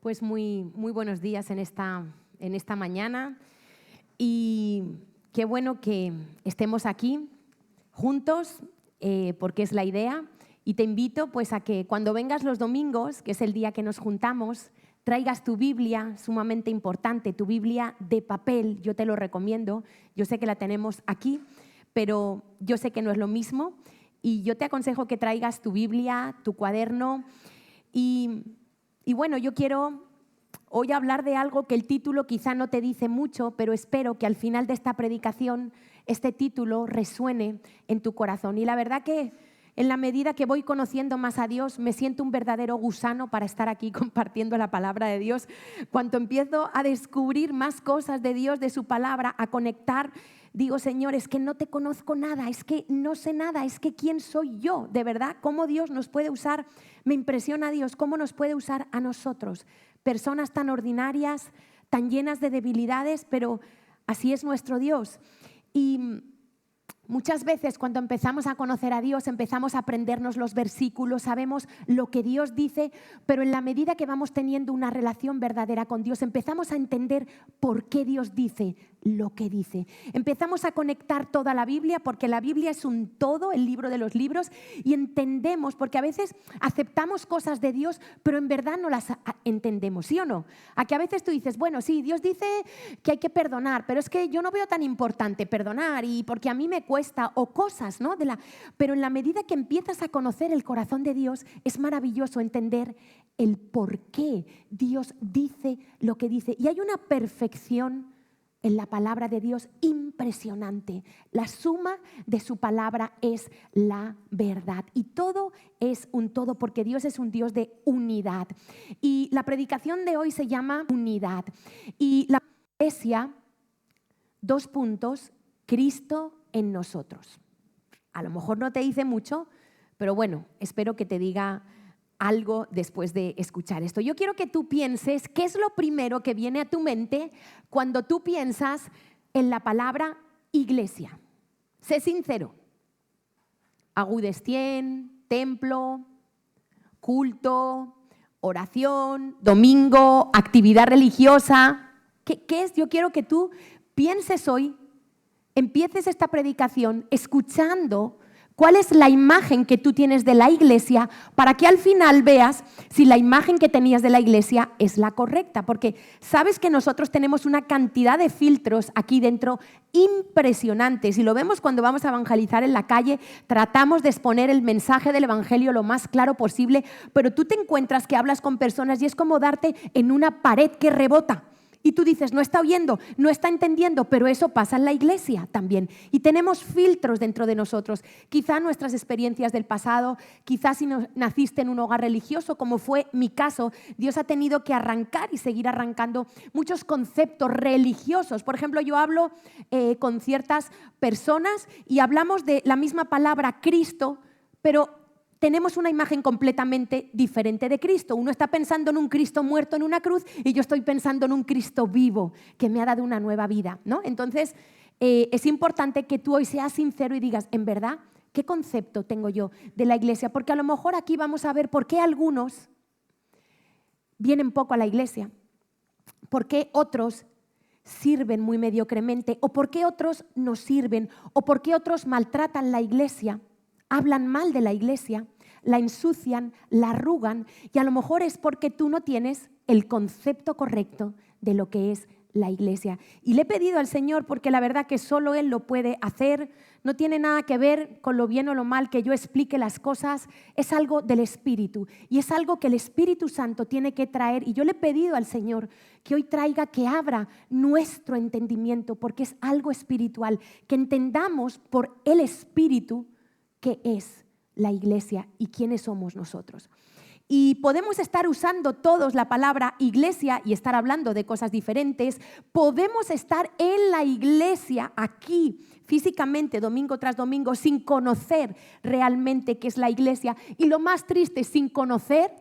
Pues muy buenos días en esta mañana y qué bueno que estemos aquí juntos porque es la idea, y te invito pues a que cuando vengas los domingos, que es el día que nos juntamos, traigas tu Biblia, sumamente importante, tu Biblia de papel. Yo te lo recomiendo, yo sé que la tenemos aquí, pero yo sé que no es lo mismo, y yo te aconsejo que traigas tu Biblia, tu cuaderno. Y bueno, yo quiero hoy hablar de algo que el título quizá no te dice mucho, pero espero que al final de esta predicación este título resuene en tu corazón. Y la verdad que en la medida que voy conociendo más a Dios, me siento un verdadero gusano para estar aquí compartiendo la palabra de Dios. Cuando empiezo a descubrir más cosas de Dios, de su palabra, a conectar, digo, Señor, es que no te conozco nada, es que no sé nada, es que ¿quién soy yo? De verdad, ¿cómo Dios nos puede usar? Me impresiona Dios, ¿cómo nos puede usar a nosotros? Personas tan ordinarias, tan llenas de debilidades, pero así es nuestro Dios. Y muchas veces cuando empezamos a conocer a Dios, empezamos a aprendernos los versículos, sabemos lo que Dios dice, pero en la medida que vamos teniendo una relación verdadera con Dios, empezamos a entender por qué Dios dice lo que dice. Empezamos a conectar toda la Biblia, porque la Biblia es un todo, el libro de los libros, y entendemos, porque a veces aceptamos cosas de Dios, pero en verdad no las entendemos, ¿sí o no? A que a veces tú dices, bueno, sí, Dios dice que hay que perdonar, pero es que yo no veo tan importante perdonar, y porque a mí me cuesta, o cosas, ¿no? Pero en la medida que empiezas a conocer el corazón de Dios, es maravilloso entender el por qué Dios dice lo que dice. Y hay una perfección en la palabra de Dios impresionante. La suma de su palabra es la verdad. Y todo es un todo, porque Dios es un Dios de unidad. Y la predicación de hoy se llama unidad. Y la iglesia, 2 puntos, Cristo en nosotros. A lo mejor no te dice mucho, pero bueno, espero que te diga algo después de escuchar esto. Yo quiero que tú pienses qué es lo primero que viene a tu mente cuando tú piensas en la palabra iglesia. Sé sincero. Agudez 100, templo, culto, oración, domingo, actividad religiosa. ¿Qué es? Yo quiero que tú pienses hoy, empieces esta predicación escuchando cuál es la imagen que tú tienes de la iglesia, para que al final veas si la imagen que tenías de la iglesia es la correcta. Porque sabes que nosotros tenemos una cantidad de filtros aquí dentro impresionantes, y lo vemos cuando vamos a evangelizar en la calle. Tratamos de exponer el mensaje del evangelio lo más claro posible, pero tú te encuentras que hablas con personas y es como darte en una pared que rebota. Y tú dices, no está oyendo, no está entendiendo, pero eso pasa en la iglesia también. Y tenemos filtros dentro de nosotros. Quizá nuestras experiencias del pasado, quizás si naciste en un hogar religioso, como fue mi caso, Dios ha tenido que arrancar y seguir arrancando muchos conceptos religiosos. Por ejemplo, yo hablo con ciertas personas y hablamos de la misma palabra Cristo, pero tenemos una imagen completamente diferente de Cristo. Uno está pensando en un Cristo muerto en una cruz, y yo estoy pensando en un Cristo vivo que me ha dado una nueva vida, ¿no? Entonces, es importante que tú hoy seas sincero y digas, en verdad, ¿qué concepto tengo yo de la iglesia? Porque a lo mejor aquí vamos a ver por qué algunos vienen poco a la iglesia, por qué otros sirven muy mediocremente, o por qué otros no sirven, o por qué otros maltratan la iglesia, hablan mal de la iglesia, la ensucian, la arrugan, y a lo mejor es porque tú no tienes el concepto correcto de lo que es la iglesia. Y le he pedido al Señor, porque la verdad que solo Él lo puede hacer, no tiene nada que ver con lo bien o lo mal que yo explique las cosas, es algo del Espíritu, y es algo que el Espíritu Santo tiene que traer. Y yo le he pedido al Señor que hoy traiga, que abra nuestro entendimiento, porque es algo espiritual, que entendamos por el Espíritu qué es la iglesia y quiénes somos nosotros. Y podemos estar usando todos la palabra iglesia y estar hablando de cosas diferentes. Podemos estar en la iglesia aquí físicamente domingo tras domingo sin conocer realmente qué es la iglesia, y lo más triste, sin conocer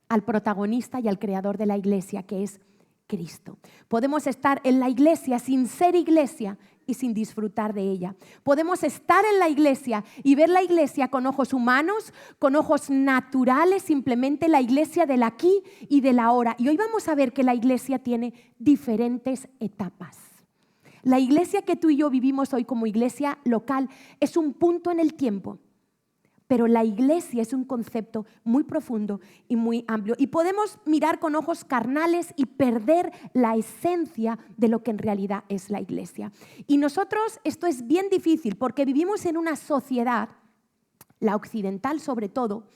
al protagonista y al creador de la iglesia, que es Cristo. Podemos estar en la iglesia sin ser iglesia y sin disfrutar de ella. Podemos estar en la iglesia y ver la iglesia con ojos humanos, con ojos naturales, simplemente la iglesia del aquí y del ahora. Y hoy vamos a ver que la iglesia tiene diferentes etapas. La iglesia que tú y yo vivimos hoy como iglesia local es un punto en el tiempo. Pero la iglesia es un concepto muy profundo y muy amplio. Y podemos mirar con ojos carnales y perder la esencia de lo que en realidad es la iglesia. Y nosotros, esto es bien difícil porque vivimos en una sociedad, la occidental sobre todo,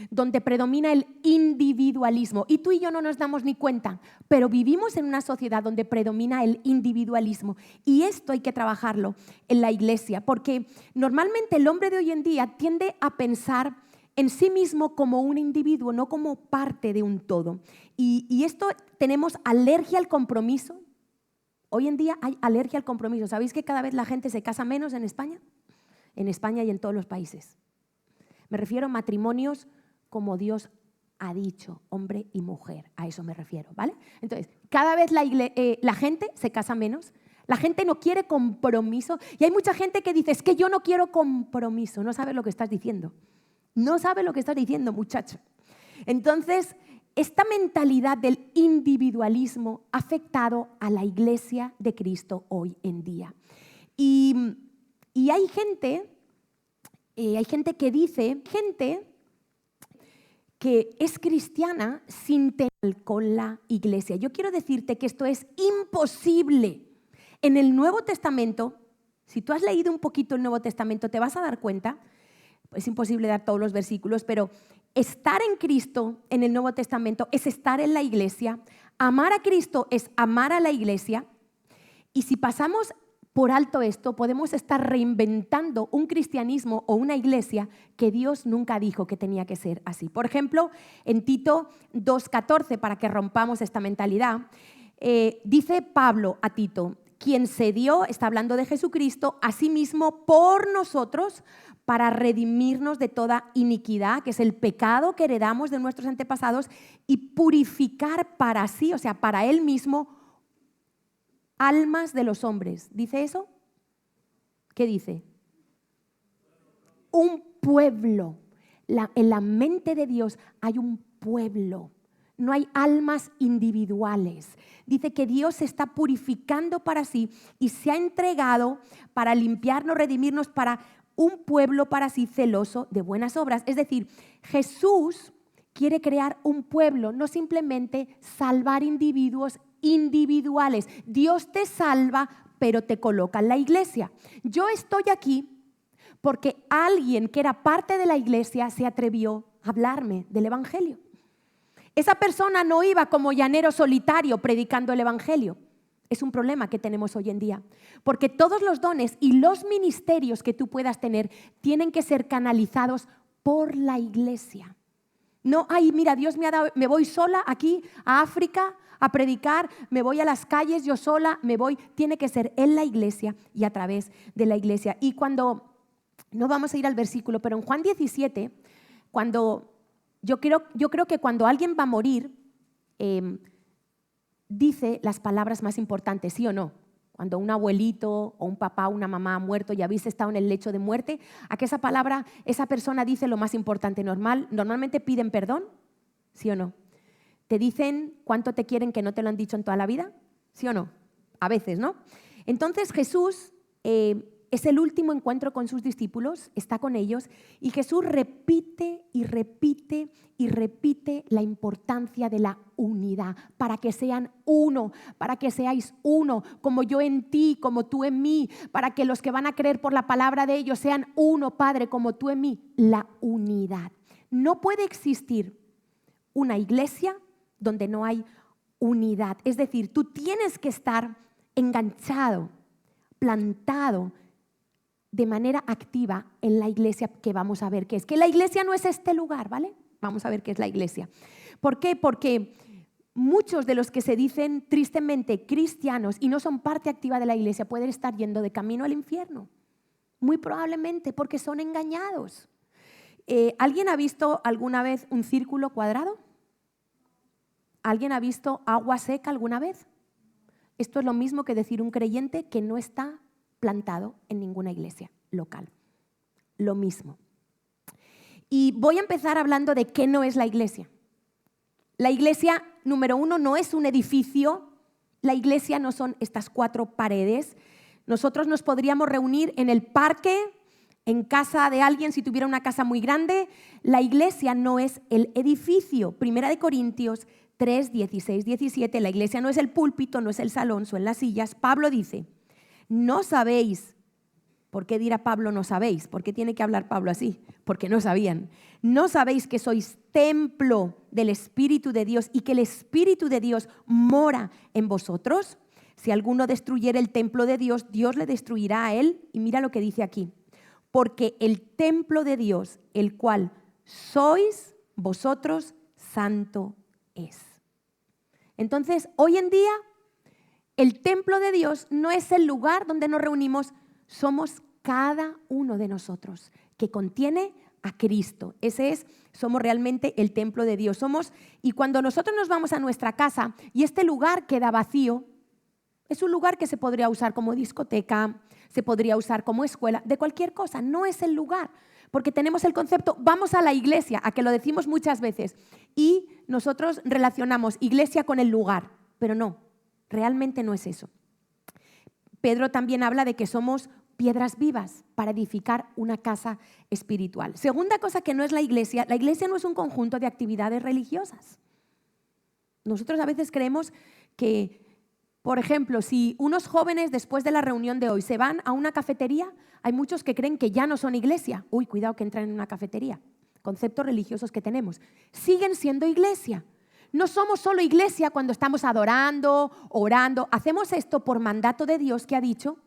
donde predomina el individualismo. Y tú y yo no nos damos ni cuenta, pero vivimos en una sociedad donde predomina el individualismo. Y esto hay que trabajarlo en la iglesia, porque normalmente el hombre de hoy en día tiende a pensar en sí mismo como un individuo, no como parte de un todo. Y esto, tenemos alergia al compromiso. Hoy en día hay alergia al compromiso. ¿Sabéis que cada vez la gente se casa menos en España? En España y en todos los países. Me refiero a matrimonios como Dios ha dicho, hombre y mujer, a eso me refiero, ¿vale? Entonces, cada vez la gente se casa menos, la gente no quiere compromiso y hay mucha gente que dice, es que yo no quiero compromiso, no sabes lo que estás diciendo, no sabes lo que estás diciendo, muchacho. Entonces, esta mentalidad del individualismo ha afectado a la iglesia de Cristo hoy en día. Y hay gente que dice, que es cristiana sin tener con la iglesia. Yo quiero decirte que esto es imposible. En el Nuevo Testamento, si tú has leído un poquito el Nuevo Testamento, te vas a dar cuenta, es imposible dar todos los versículos, pero estar en Cristo en el Nuevo Testamento es estar en la iglesia, amar a Cristo es amar a la iglesia, y si pasamos por alto esto, podemos estar reinventando un cristianismo o una iglesia que Dios nunca dijo que tenía que ser así. Por ejemplo, en Tito 2:14, para que rompamos esta mentalidad, dice Pablo a Tito, quien se dio, está hablando de Jesucristo, a sí mismo por nosotros para redimirnos de toda iniquidad, que es el pecado que heredamos de nuestros antepasados, y purificar para sí, o sea, para Él mismo, almas de los hombres. ¿Dice eso? ¿Qué dice? Un pueblo. En la mente de Dios hay un pueblo. No hay almas individuales. Dice que Dios se está purificando para sí y se ha entregado para limpiarnos, redimirnos, para un pueblo para sí celoso de buenas obras. Es decir, Jesús quiere crear un pueblo, no simplemente salvar individuos individuales. Dios te salva, pero te coloca en la iglesia. Yo estoy aquí porque alguien que era parte de la iglesia se atrevió a hablarme del evangelio. Esa persona no iba como llanero solitario predicando el evangelio. Es un problema que tenemos hoy en día, porque todos los dones y los ministerios que tú puedas tener tienen que ser canalizados por la iglesia. No, ay, mira, Dios me ha dado, me voy sola aquí a África a predicar, me voy a las calles yo sola, me voy. Tiene que ser en la iglesia y a través de la iglesia. Y cuando, no vamos a ir al versículo, pero en Juan 17, cuando yo creo que cuando alguien va a morir, dice las palabras más importantes, ¿sí o no? Cuando un abuelito o un papá o una mamá ha muerto y habéis estado en el lecho de muerte, ¿a qué esa palabra, esa persona dice lo más importante? Normalmente piden perdón, ¿sí o no? ¿Te dicen cuánto te quieren que no te lo han dicho en toda la vida? ¿Sí o no? A veces, ¿no? Entonces Jesús es el último encuentro con sus discípulos, está con ellos y Jesús repite y repite y repite la importancia de la unidad para que sean uno, para que seáis uno, como yo en ti, como tú en mí, para que los que van a creer por la palabra de ellos sean uno, Padre, como tú en mí. La unidad. No puede existir una iglesia donde no hay unidad. Es decir, tú tienes que estar enganchado, plantado de manera activa en la iglesia que vamos a ver qué es. Que la iglesia no es este lugar, ¿vale? Vamos a ver qué es la iglesia. ¿Por qué? Porque muchos de los que se dicen tristemente cristianos y no son parte activa de la iglesia pueden estar yendo de camino al infierno. Muy probablemente porque son engañados. ¿Alguien ha visto alguna vez un círculo cuadrado? ¿Alguien ha visto agua seca alguna vez? Esto es lo mismo que decir un creyente que no está plantado en ninguna iglesia local. Lo mismo. Y voy a empezar hablando de qué no es la iglesia. La iglesia, número 1, no es un edificio. La iglesia no son estas 4 paredes. Nosotros nos podríamos reunir en el parque, en casa de alguien si tuviera una casa muy grande. La iglesia no es el edificio. 1 Corintios 3, 16, 17. La iglesia no es el púlpito, no es el salón, son las sillas. Pablo dice, no sabéis. ¿Por qué dirá Pablo no sabéis? ¿Por qué tiene que hablar Pablo así? Porque no sabían. ¿No sabéis que sois templo del Espíritu de Dios y que el Espíritu de Dios mora en vosotros? Si alguno destruyera el templo de Dios, Dios le destruirá a él. Y mira lo que dice aquí. Porque el templo de Dios, el cual sois vosotros, santo es. Entonces, hoy en día, el templo de Dios no es el lugar donde nos reunimos. Somos cada uno de nosotros que contiene a Cristo. Somos realmente el templo de Dios. Y cuando nosotros nos vamos a nuestra casa y este lugar queda vacío, es un lugar que se podría usar como discoteca, se podría usar como escuela, de cualquier cosa. No es el lugar, porque tenemos el concepto, vamos a la iglesia, a que lo decimos muchas veces, y nosotros relacionamos iglesia con el lugar, pero no, realmente no es eso. Pedro también habla de que somos piedras vivas para edificar una casa espiritual. Segunda cosa que no es la iglesia no es un conjunto de actividades religiosas. Nosotros a veces creemos que, por ejemplo, si unos jóvenes después de la reunión de hoy se van a una cafetería, hay muchos que creen que ya no son iglesia. Uy, cuidado que entran en una cafetería. Conceptos religiosos que tenemos. Siguen siendo iglesia. No somos solo iglesia cuando estamos adorando, orando. Hacemos esto por mandato de Dios, que ha dicho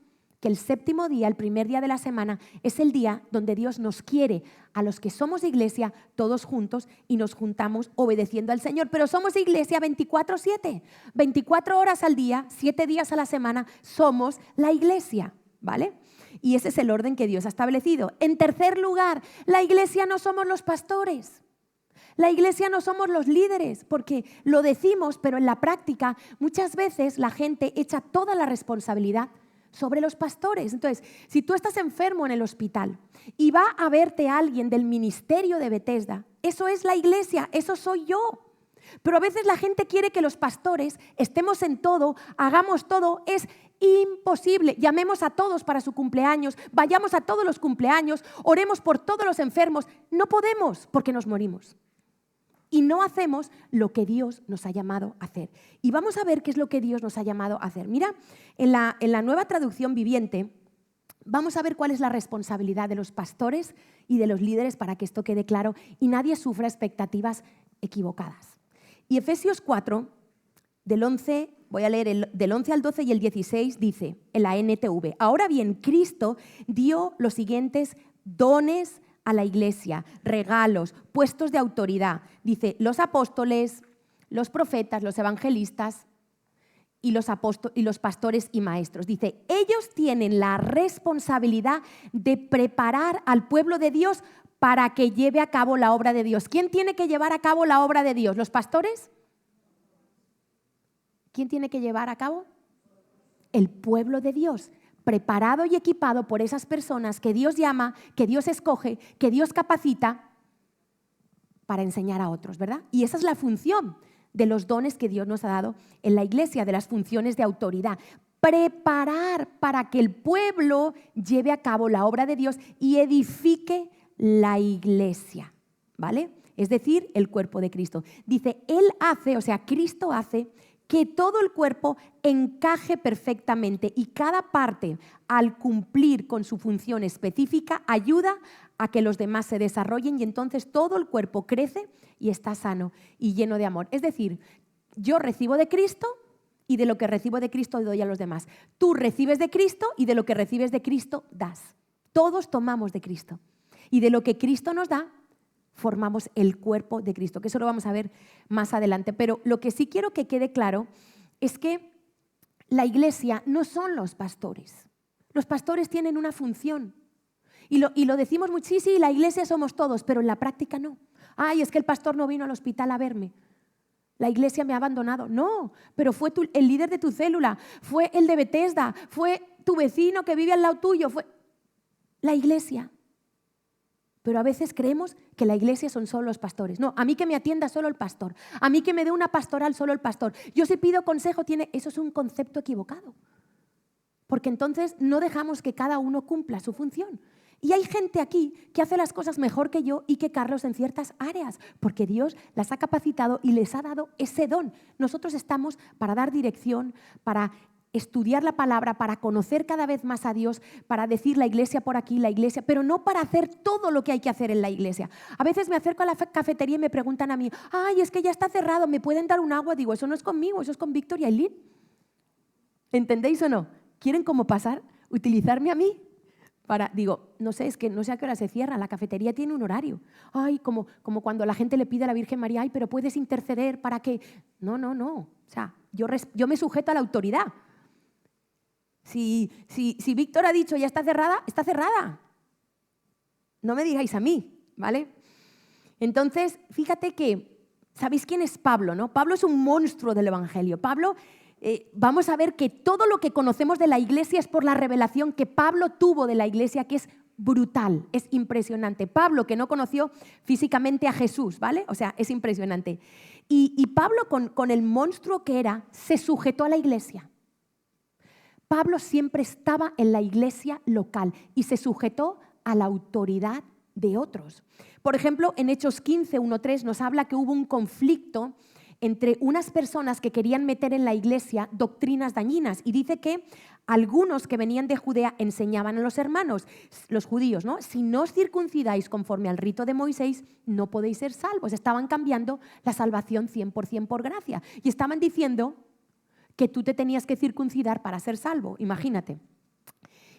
que el 7º día, el primer día de la semana, es el día donde Dios nos quiere a los que somos iglesia todos juntos y nos juntamos obedeciendo al Señor. Pero somos iglesia 24/7, 24 horas al día, 7 días a la semana, somos la iglesia, ¿vale? Y ese es el orden que Dios ha establecido. En tercer lugar, la iglesia no somos los pastores. La iglesia no somos los líderes, porque lo decimos, pero en la práctica muchas veces la gente echa toda la responsabilidad sobre los pastores. Entonces, si tú estás enfermo en el hospital y va a verte alguien del ministerio de Bethesda, eso es la iglesia, eso soy yo. Pero a veces la gente quiere que los pastores estemos en todo, hagamos todo. Es imposible. Llamemos a todos para su cumpleaños, vayamos a todos los cumpleaños, oremos por todos los enfermos. No podemos porque nos morimos. Y no hacemos lo que Dios nos ha llamado a hacer. Y vamos a ver qué es lo que Dios nos ha llamado a hacer. Mira, en la Nueva Traducción Viviente, vamos a ver cuál es la responsabilidad de los pastores y de los líderes para que esto quede claro y nadie sufra expectativas equivocadas. Y Efesios 4, voy a leer del 11 al 12 y el 16, dice en la NTV: Ahora bien, Cristo dio los siguientes dones a la iglesia, regalos, puestos de autoridad. Dice, los apóstoles, los profetas, los evangelistas y los pastores y maestros. Dice, ellos tienen la responsabilidad de preparar al pueblo de Dios para que lleve a cabo la obra de Dios. ¿Quién tiene que llevar a cabo la obra de Dios? ¿Los pastores? ¿Quién tiene que llevar a cabo? El pueblo de Dios, preparado y equipado por esas personas que Dios llama, que Dios escoge, que Dios capacita para enseñar a otros, ¿verdad? Y esa es la función de los dones que Dios nos ha dado en la iglesia, de las funciones de autoridad. Preparar para que el pueblo lleve a cabo la obra de Dios y edifique la iglesia, ¿vale? Es decir, el cuerpo de Cristo. Dice, Cristo hace que todo el cuerpo encaje perfectamente y cada parte, al cumplir con su función específica, ayuda a que los demás se desarrollen y entonces todo el cuerpo crece y está sano y lleno de amor. Es decir, yo recibo de Cristo y de lo que recibo de Cristo doy a los demás. Tú recibes de Cristo y de lo que recibes de Cristo das. Todos tomamos de Cristo y de lo que Cristo nos da formamos el cuerpo de Cristo, que eso lo vamos a ver más adelante. Pero lo que sí quiero que quede claro es que la iglesia no son los pastores. Los pastores tienen una función. Y lo decimos mucho, sí, la iglesia somos todos, pero en la práctica no. Ay, es que el pastor no vino al hospital a verme. La iglesia me ha abandonado. No, pero fue el líder de tu célula, fue el de Bethesda, fue tu vecino que vive al lado tuyo, fue la iglesia. Pero a veces creemos que la iglesia son solo los pastores. No, a mí que me atienda solo el pastor, a mí que me dé una pastoral solo el pastor. Yo si pido consejo, eso es un concepto equivocado. Porque entonces no dejamos que cada uno cumpla su función. Y hay gente aquí que hace las cosas mejor que yo y que Carlos en ciertas áreas, porque Dios las ha capacitado y les ha dado ese don. Nosotros estamos para dar dirección, para estudiar la palabra, para conocer cada vez más a Dios, para decir la iglesia por aquí, la iglesia, pero no para hacer todo lo que hay que hacer en la iglesia. A veces me acerco a la cafetería y me preguntan a mí, ay, es que ya está cerrado, ¿me pueden dar un agua? Digo, eso no es conmigo, eso es con Víctor y Aileen. ¿Entendéis o no? ¿Quieren como pasar? ¿Utilizarme a mí? Digo, no sé, es que no sé a qué hora se cierra, la cafetería tiene un horario. Ay, como cuando la gente le pide a la Virgen María, ay, pero puedes interceder para que... No. O sea, yo me sujeto a la autoridad. Si Víctor ha dicho ya está cerrada, está cerrada. No me digáis a mí, ¿vale? Entonces, fíjate que, ¿sabéis quién es Pablo, no? Pablo es un monstruo del Evangelio. Pablo, vamos a ver que todo lo que conocemos de la iglesia es por la revelación que Pablo tuvo de la iglesia, que es brutal, es impresionante. Pablo, que no conoció físicamente a Jesús, ¿vale? O sea, es impresionante. Y Pablo, con el monstruo que era, se sujetó a la iglesia. Pablo siempre estaba en la iglesia local y se sujetó a la autoridad de otros. Por ejemplo, en Hechos 15, 1-3 nos habla que hubo un conflicto entre unas personas que querían meter en la iglesia doctrinas dañinas y dice que algunos que venían de Judea enseñaban a los hermanos, los judíos, ¿no? Si no os circuncidáis conforme al rito de Moisés, no podéis ser salvos. Estaban cambiando la salvación 100% por gracia y estaban diciendo que tú te tenías que circuncidar para ser salvo, imagínate.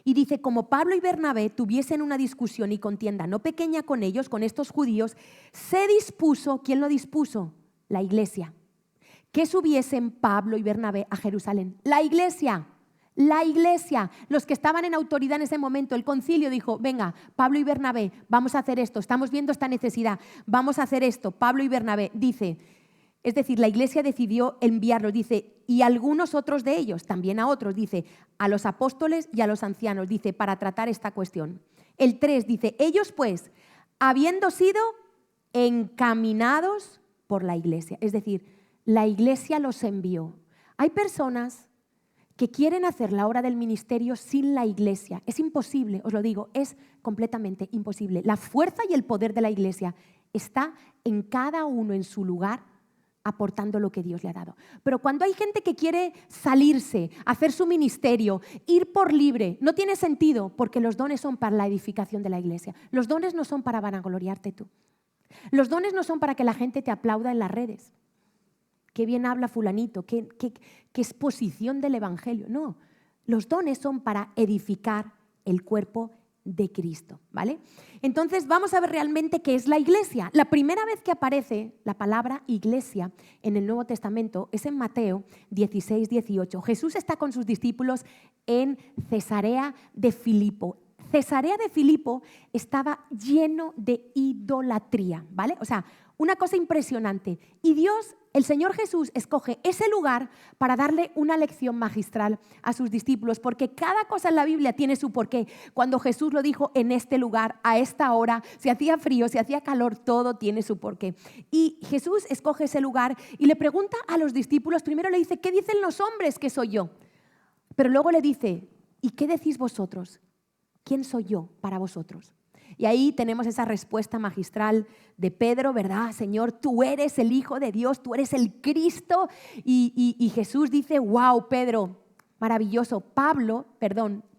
Y dice, como Pablo y Bernabé tuviesen una discusión y contienda no pequeña con ellos, con estos judíos, se dispuso, ¿quién lo dispuso? La iglesia. Que subiesen Pablo y Bernabé a Jerusalén. La iglesia, los que estaban en autoridad en ese momento, el concilio dijo, venga, Pablo y Bernabé, vamos a hacer esto, estamos viendo esta necesidad, vamos a hacer esto. Pablo y Bernabé, dice... Es decir, la iglesia decidió enviarlos, dice, y algunos otros de ellos, también a otros, dice, a los apóstoles y a los ancianos, dice, para tratar esta cuestión. El 3 dice, ellos pues, habiendo sido encaminados por la iglesia, es decir, la iglesia los envió. Hay personas que quieren hacer la obra del ministerio sin la iglesia. Es imposible, os lo digo, es completamente imposible. La fuerza y el poder de la iglesia está en cada uno en su lugar, aportando lo que Dios le ha dado. Pero cuando hay gente que quiere salirse, hacer su ministerio, ir por libre, no tiene sentido porque los dones son para la edificación de la iglesia. Los dones no son para vanagloriarte tú. Los dones no son para que la gente te aplauda en las redes. Qué bien habla fulanito, qué exposición del evangelio. No, los dones son para edificar el cuerpo de Cristo, ¿vale? Entonces vamos a ver realmente qué es la iglesia. La primera vez que aparece la palabra iglesia en el Nuevo Testamento es en Mateo 16, 18. Jesús está con sus discípulos en Cesarea de Filipo. Cesarea de Filipo estaba lleno de idolatría, ¿vale? O sea, una cosa impresionante. Y Dios, el Señor Jesús, escoge ese lugar para darle una lección magistral a sus discípulos, porque cada cosa en la Biblia tiene su porqué. Cuando Jesús lo dijo en este lugar, a esta hora, si hacía frío, si hacía calor, todo tiene su porqué. Y Jesús escoge ese lugar y le pregunta a los discípulos, primero le dice, ¿qué dicen los hombres que soy yo? Pero luego le dice, ¿y qué decís vosotros? ¿Quién soy yo para vosotros? Y ahí tenemos esa respuesta magistral de Pedro, ¿verdad? Señor, tú eres el Hijo de Dios, tú eres el Cristo. Y Jesús dice, wow, Pedro, maravilloso.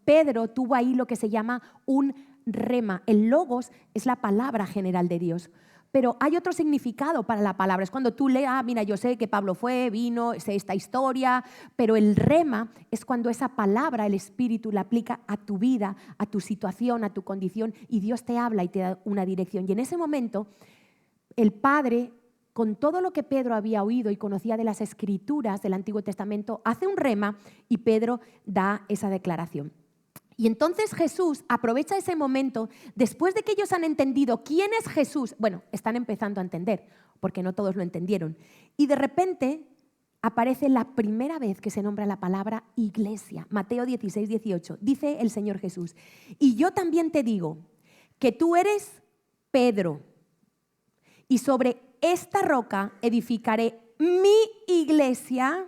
Pedro tuvo ahí lo que se llama un rema. El logos es la palabra general de Dios. Pero hay otro significado para la palabra. Es cuando tú lees, mira, yo sé que Pablo vino, sé esta historia, pero el rema es cuando esa palabra, el Espíritu, la aplica a tu vida, a tu situación, a tu condición, y Dios te habla y te da una dirección. Y en ese momento, el Padre, con todo lo que Pedro había oído y conocía de las Escrituras del Antiguo Testamento, hace un rema y Pedro da esa declaración. Y entonces Jesús aprovecha ese momento, después de que ellos han entendido quién es Jesús, bueno, están empezando a entender, porque no todos lo entendieron, y de repente aparece la primera vez que se nombra la palabra iglesia. Mateo 16, 18, dice el Señor Jesús, y yo también te digo que tú eres Pedro, y sobre esta roca edificaré mi iglesia,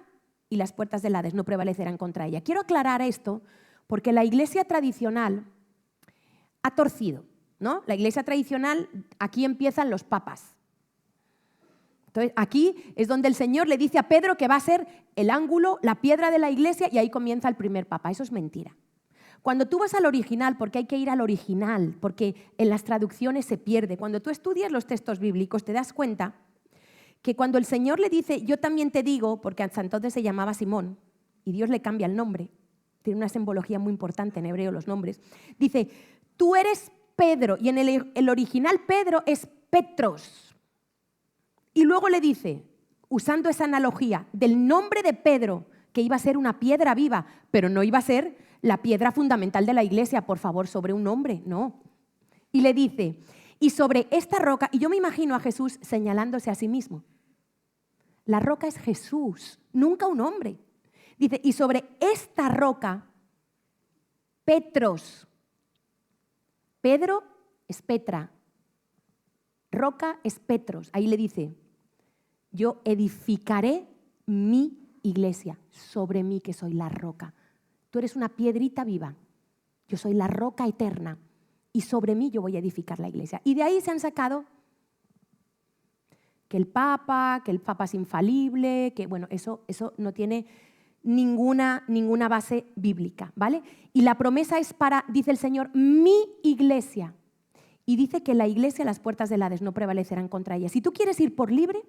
y las puertas del Hades no prevalecerán contra ella. Quiero aclarar esto, porque la iglesia tradicional ha torcido, ¿no? La iglesia tradicional, aquí empiezan los papas. Entonces, aquí es donde el Señor le dice a Pedro que va a ser el ángulo, la piedra de la iglesia, y ahí comienza el primer papa. Eso es mentira. Cuando tú vas al original, porque hay que ir al original, porque en las traducciones se pierde, cuando tú estudias los textos bíblicos te das cuenta que cuando el Señor le dice, yo también te digo, porque hasta entonces se llamaba Simón, y Dios le cambia el nombre, tiene una simbología muy importante en hebreo los nombres, dice, tú eres Pedro, y en el original Pedro es Petros. Y luego le dice, usando esa analogía, del nombre de Pedro, que iba a ser una piedra viva, pero no iba a ser la piedra fundamental de la iglesia, por favor, sobre un hombre, no. Y le dice, y sobre esta roca, y yo me imagino a Jesús señalándose a sí mismo. La roca es Jesús, nunca un hombre. Dice, y sobre esta roca, Petros. Pedro es Petra, roca es Petros. Ahí le dice, yo edificaré mi iglesia sobre mí que soy la roca. Tú eres una piedrita viva, yo soy la roca eterna y sobre mí yo voy a edificar la iglesia. Y de ahí se han sacado que el Papa es infalible, que bueno, eso no tiene ninguna base bíblica, ¿vale? Y la promesa es para, dice el Señor, mi iglesia. Y dice que la iglesia, las puertas del Hades no prevalecerán contra ella. Si tú quieres ir por libre,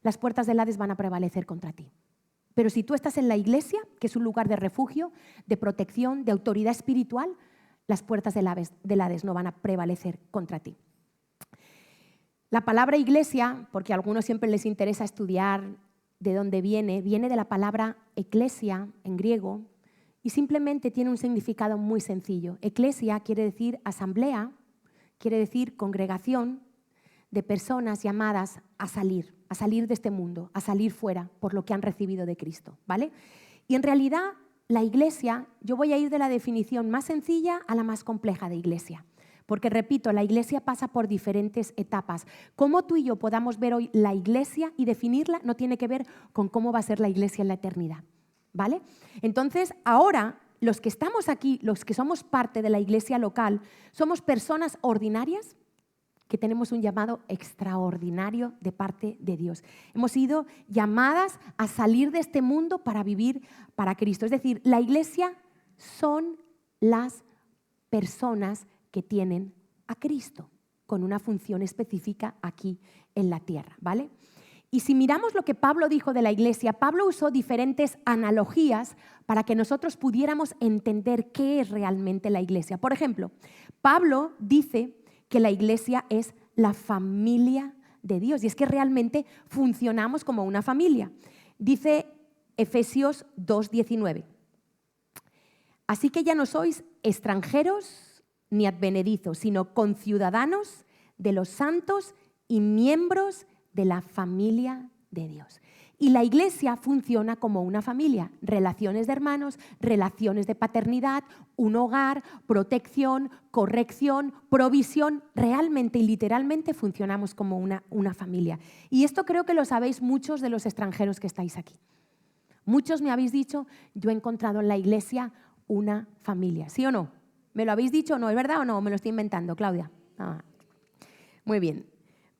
las puertas del Hades van a prevalecer contra ti. Pero si tú estás en la iglesia, que es un lugar de refugio, de protección, de autoridad espiritual, las puertas del Hades no van a prevalecer contra ti. La palabra iglesia, porque a algunos siempre les interesa estudiar de dónde viene de la palabra eclesia en griego y simplemente tiene un significado muy sencillo. Eclesia quiere decir asamblea, quiere decir congregación de personas llamadas a salir de este mundo, a salir fuera por lo que han recibido de Cristo, ¿vale? Y en realidad la iglesia, yo voy a ir de la definición más sencilla a la más compleja de iglesia. Porque, repito, la iglesia pasa por diferentes etapas. Cómo tú y yo podamos ver hoy la iglesia y definirla no tiene que ver con cómo va a ser la iglesia en la eternidad, ¿vale? Entonces, ahora, los que estamos aquí, los que somos parte de la iglesia local, somos personas ordinarias que tenemos un llamado extraordinario de parte de Dios. Hemos sido llamadas a salir de este mundo para vivir para Cristo. Es decir, la iglesia son las personas que tienen a Cristo con una función específica aquí en la tierra, ¿vale? Y si miramos lo que Pablo dijo de la iglesia, Pablo usó diferentes analogías para que nosotros pudiéramos entender qué es realmente la iglesia. Por ejemplo, Pablo dice que la iglesia es la familia de Dios y es que realmente funcionamos como una familia. Dice Efesios 2:19. Así que ya no sois extranjeros ni advenedizos, sino conciudadanos de los santos y miembros de la familia de Dios. Y la iglesia funciona como una familia, relaciones de hermanos, relaciones de paternidad, un hogar, protección, corrección, provisión. Realmente y literalmente funcionamos como una familia. Y esto creo que lo sabéis muchos de los extranjeros que estáis aquí. Muchos me habéis dicho, yo he encontrado en la iglesia una familia, ¿sí o no? ¿Me lo habéis dicho o no? ¿Es verdad o no? ¿Me lo estoy inventando, Claudia? Ah. Muy bien.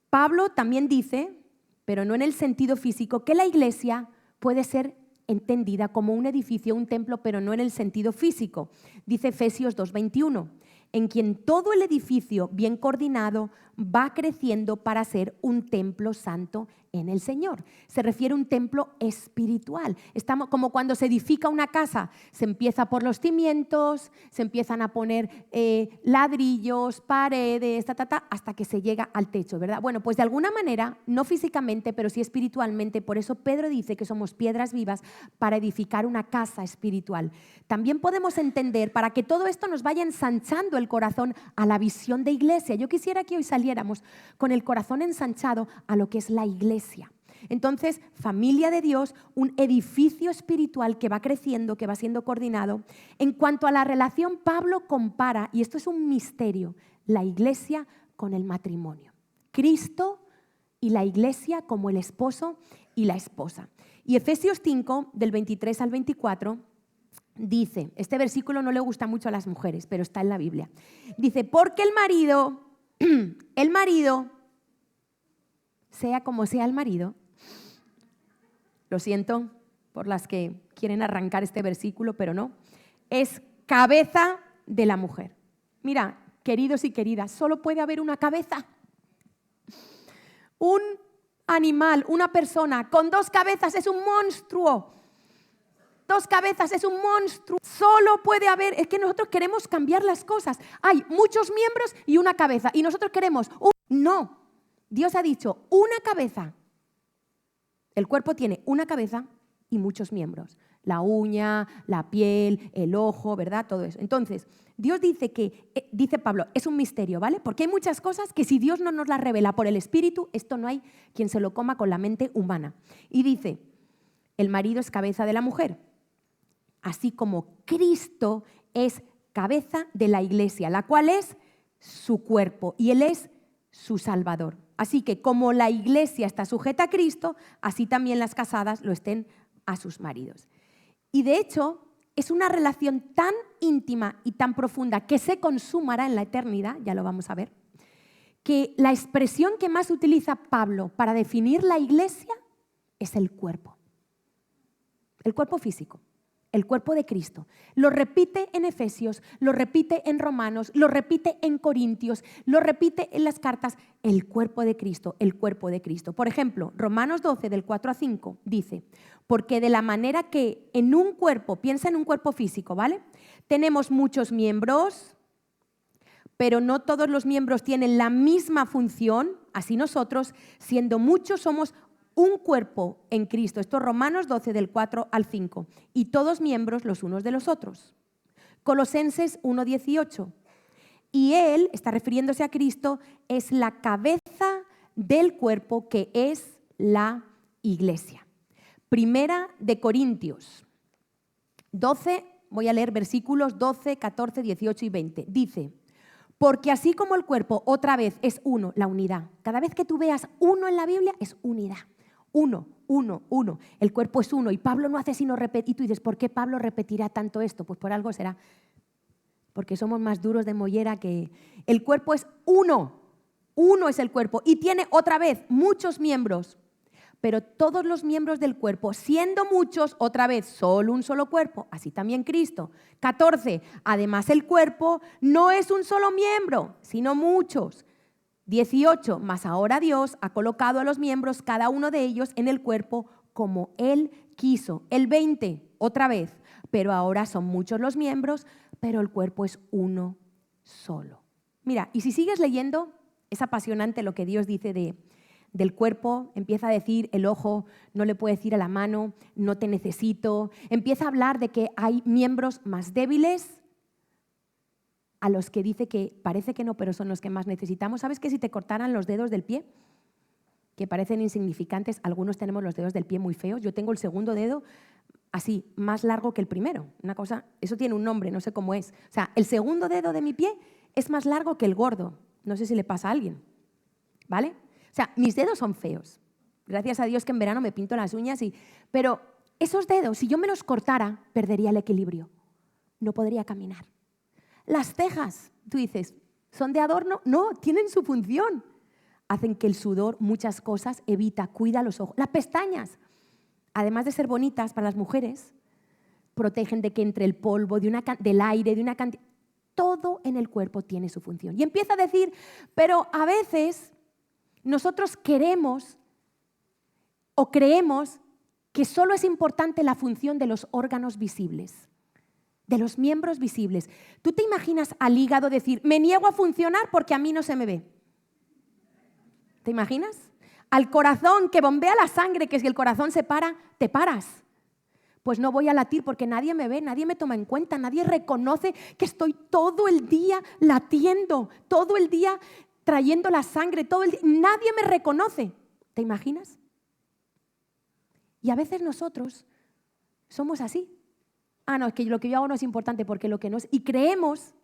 Pablo también dice, pero no en el sentido físico, que la iglesia puede ser entendida como un edificio, un templo, pero no en el sentido físico. Dice Efesios 2:21. en quien todo el edificio, bien coordinado, va creciendo para ser un templo santo en el Señor. Se refiere a un templo espiritual. Estamos como cuando se edifica una casa, se empieza por los cimientos, se empiezan a poner ladrillos, paredes, hasta que se llega al techo, ¿verdad? Bueno, pues de alguna manera, no físicamente, pero sí espiritualmente, por eso Pedro dice que somos piedras vivas para edificar una casa espiritual. También podemos entender, para que todo esto nos vaya ensanchando el corazón a la visión de iglesia. Yo quisiera que hoy saliéramos con el corazón ensanchado a lo que es la iglesia. Entonces, familia de Dios, un edificio espiritual que va creciendo, que va siendo coordinado. En cuanto a la relación, Pablo compara, y esto es un misterio, la iglesia con el matrimonio. Cristo y la iglesia como el esposo y la esposa. Y Efesios 5, del 23 al 24, dice, este versículo no le gusta mucho a las mujeres, pero está en la Biblia. Dice, porque el marido, sea como sea el marido, lo siento por las que quieren arrancar este versículo, pero no, es cabeza de la mujer. Mira, queridos y queridas, solo puede haber una cabeza. Un animal, una persona con dos cabezas es un monstruo. Dos cabezas es un monstruo. Solo puede haber, es que nosotros queremos cambiar las cosas. Hay muchos miembros y una cabeza. Y nosotros queremos no. Dios ha dicho una cabeza. El cuerpo tiene una cabeza y muchos miembros. La uña, la piel, el ojo, ¿verdad? Todo eso. Entonces, Dios dice que, dice Pablo, es un misterio, ¿vale? Porque hay muchas cosas que si Dios no nos las revela por el Espíritu, esto no hay quien se lo coma con la mente humana. Y dice, el marido es cabeza de la mujer, así como Cristo es cabeza de la iglesia, la cual es su cuerpo y Él es su Salvador. Así que como la iglesia está sujeta a Cristo, así también las casadas lo estén a sus maridos. Y de hecho, es una relación tan íntima y tan profunda que se consumará en la eternidad, ya lo vamos a ver, que la expresión que más utiliza Pablo para definir la iglesia es el cuerpo físico. El cuerpo de Cristo. Lo repite en Efesios, lo repite en Romanos, lo repite en Corintios, lo repite en las cartas. El cuerpo de Cristo, el cuerpo de Cristo. Por ejemplo, Romanos 12, del 4 a 5, dice, porque de la manera que en un cuerpo, piensa en un cuerpo físico, ¿vale? Tenemos muchos miembros, pero no todos los miembros tienen la misma función, así nosotros, siendo muchos, somos un cuerpo en Cristo. Esto es Romanos 12, del 4 al 5. Y todos miembros los unos de los otros. Colosenses 1, 18. Y Él, está refiriéndose a Cristo, es la cabeza del cuerpo que es la iglesia. Primera de Corintios 12, voy a leer versículos 12, 14, 18 y 20. Dice, porque así como el cuerpo otra vez es uno, la unidad. Cada vez que tú veas uno en la Biblia es unidad. Uno. El cuerpo es uno y Pablo no hace sino repetir. Y tú dices, ¿por qué Pablo repetirá tanto esto? Pues por algo será. Porque somos más duros de mollera que... El cuerpo es uno. Uno es el cuerpo y tiene otra vez muchos miembros. Pero todos los miembros del cuerpo, siendo muchos, otra vez, solo un solo cuerpo. Así también Cristo. 14. Además el cuerpo no es un solo miembro, sino muchos. 18, mas ahora Dios ha colocado a los miembros, cada uno de ellos, en el cuerpo como Él quiso. El 20, otra vez, pero ahora son muchos los miembros, pero el cuerpo es uno solo. Mira, y si sigues leyendo, es apasionante lo que Dios dice del cuerpo. Empieza a decir, el ojo no le puede decir a la mano, no te necesito. Empieza a hablar de que hay miembros más débiles, a los que dice que parece que no, pero son los que más necesitamos. ¿Sabes que si te cortaran los dedos del pie, que parecen insignificantes, algunos tenemos los dedos del pie muy feos? Yo tengo el segundo dedo así, más largo que el primero. Una cosa, eso tiene un nombre, no sé cómo es. O sea, el segundo dedo de mi pie es más largo que el gordo. No sé si le pasa a alguien, ¿vale? O sea, mis dedos son feos. Gracias a Dios que en verano me pinto las uñas, pero esos dedos, si yo me los cortara, perdería el equilibrio. No podría caminar. Las cejas, tú dices, ¿son de adorno? No, tienen su función. Hacen que el sudor, muchas cosas, evita, cuida los ojos. Las pestañas, además de ser bonitas para las mujeres, protegen de que entre el polvo, del aire, de una cantidad. Todo todo en el cuerpo tiene su función. Y empieza a decir, pero a veces nosotros queremos o creemos que solo es importante la función de los órganos visibles, de los miembros visibles. ¿Tú te imaginas al hígado decir, me niego a funcionar porque a mí no se me ve? ¿Te imaginas? Al corazón que bombea la sangre, que si el corazón se para, te paras. Pues no voy a latir porque nadie me ve, nadie me toma en cuenta, nadie reconoce que estoy todo el día latiendo, todo el día trayendo la sangre, todo el día. Nadie me reconoce. ¿Te imaginas? Y a veces nosotros somos así. No, es que lo que yo hago no es importante porque lo que no es. Y creemos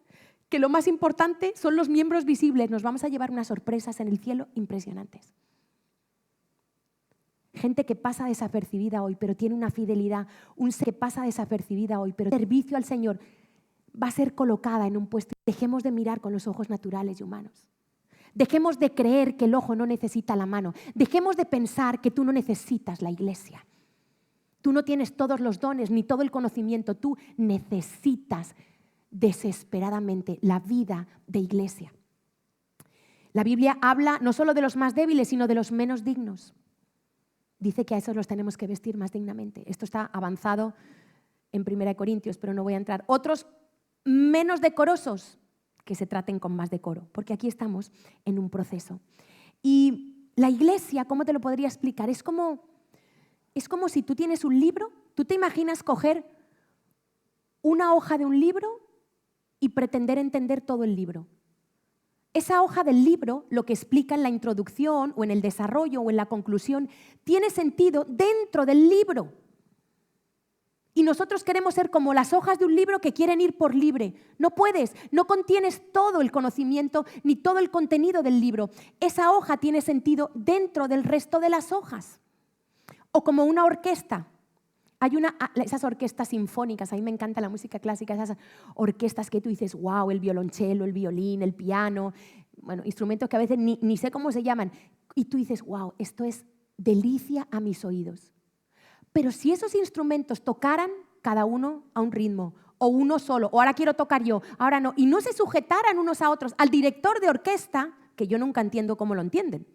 que lo más importante son los miembros visibles. Nos vamos a llevar unas sorpresas en el cielo impresionantes. Gente que pasa desapercibida hoy, pero tiene una fidelidad. Un ser que pasa desapercibida hoy, pero servicio al Señor va a ser colocada en un puesto. Dejemos de mirar con los ojos naturales y humanos. Dejemos de creer que el ojo no necesita la mano. Dejemos de pensar que tú no necesitas la iglesia. Tú no tienes todos los dones ni todo el conocimiento. Tú necesitas desesperadamente la vida de iglesia. La Biblia habla no solo de los más débiles, sino de los menos dignos. Dice que a esos los tenemos que vestir más dignamente. Esto está avanzado en 1 Corintios, pero no voy a entrar. Otros menos decorosos, que se traten con más decoro, porque aquí estamos en un proceso. Y la iglesia, ¿cómo te lo podría explicar? Es como si tú tienes un libro, tú te imaginas coger una hoja de un libro y pretender entender todo el libro. Esa hoja del libro, lo que explica en la introducción o en el desarrollo o en la conclusión, tiene sentido dentro del libro. Y nosotros queremos ser como las hojas de un libro que quieren ir por libre. No puedes, no contienes todo el conocimiento ni todo el contenido del libro. Esa hoja tiene sentido dentro del resto de las hojas. O como una orquesta. Hay esas orquestas sinfónicas, a mí me encanta la música clásica, esas orquestas que tú dices, wow, el violonchelo, el violín, el piano, bueno, instrumentos que a veces ni sé cómo se llaman. Y tú dices, wow, esto es delicia a mis oídos. Pero si esos instrumentos tocaran cada uno a un ritmo, o uno solo, o ahora quiero tocar yo, ahora no, y no se sujetaran unos a otros, al director de orquesta, que yo nunca entiendo cómo lo entienden.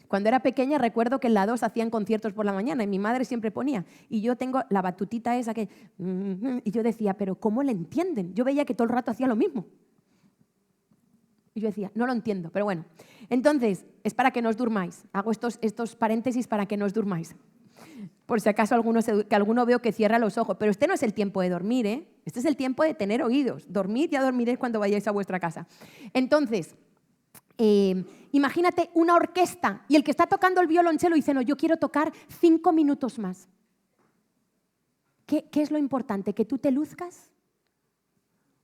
Cuando era pequeña recuerdo que en la 2 hacían conciertos por la mañana y mi madre siempre ponía. Y yo tengo la batutita esa que... Y yo decía, pero ¿cómo le entienden? Yo veía que todo el rato hacía lo mismo. Y yo decía, no lo entiendo, pero bueno. Entonces, es para que no os durmáis. Hago estos paréntesis para que no os durmáis. Por si acaso alguno veo que cierra los ojos. Pero este no es el tiempo de dormir, ¿eh? Este es el tiempo de tener oídos. Dormid, ya dormiréis cuando vayáis a vuestra casa. Entonces... imagínate una orquesta y el que está tocando el violonchelo dice, no, yo quiero tocar 5 minutos más. ¿Qué es lo importante? ¿Que tú te luzcas?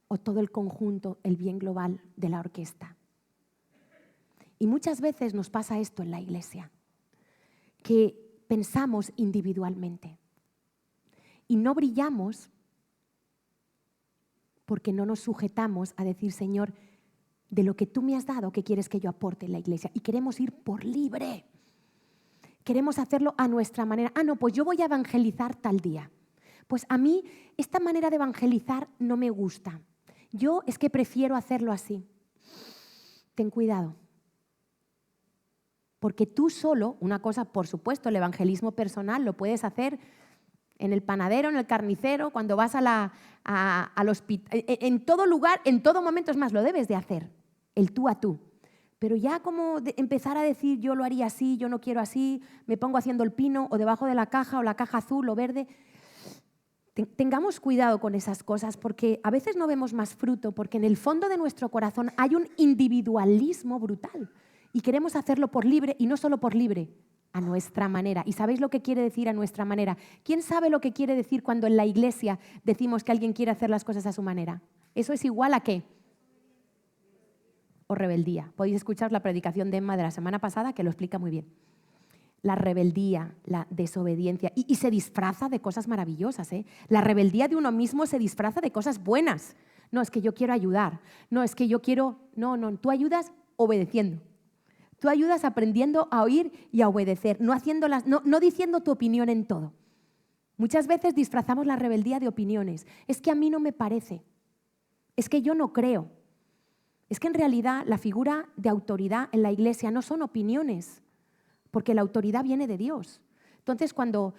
¿O todo el conjunto, el bien global de la orquesta? Y muchas veces nos pasa esto en la iglesia, que pensamos individualmente y no brillamos porque no nos sujetamos a decir, Señor, de lo que tú me has dado, ¿qué quieres que yo aporte en la iglesia? Y queremos ir por libre. Queremos hacerlo a nuestra manera. No, pues yo voy a evangelizar tal día. Pues a mí esta manera de evangelizar no me gusta. Yo es que prefiero hacerlo así. Ten cuidado. Porque tú solo, una cosa, por supuesto, el evangelismo personal lo puedes hacer en el panadero, en el carnicero, cuando vas al hospital, en todo lugar, en todo momento, es más, lo debes de hacer. El tú a tú. Pero ya como empezar a decir yo lo haría así, yo no quiero así, me pongo haciendo el pino o debajo de la caja o la caja azul o verde. Tengamos cuidado con esas cosas porque a veces no vemos más fruto porque en el fondo de nuestro corazón hay un individualismo brutal y queremos hacerlo por libre y no solo por libre, a nuestra manera. ¿Y sabéis lo que quiere decir a nuestra manera? ¿Quién sabe lo que quiere decir cuando en la iglesia decimos que alguien quiere hacer las cosas a su manera? ¿Eso es igual a qué? O rebeldía. Podéis escuchar la predicación de Emma de la semana pasada que lo explica muy bien. La rebeldía, la desobediencia y se disfraza de cosas maravillosas, ¿eh? La rebeldía de uno mismo se disfraza de cosas buenas. No, es que yo quiero ayudar. No, es que yo quiero... No, tú ayudas obedeciendo. Tú ayudas aprendiendo a oír y a obedecer, no diciendo tu opinión en todo. Muchas veces disfrazamos la rebeldía de opiniones. Es que a mí no me parece. es que yo no creo. Es que en realidad la figura de autoridad en la iglesia no son opiniones, porque la autoridad viene de Dios. Entonces, cuando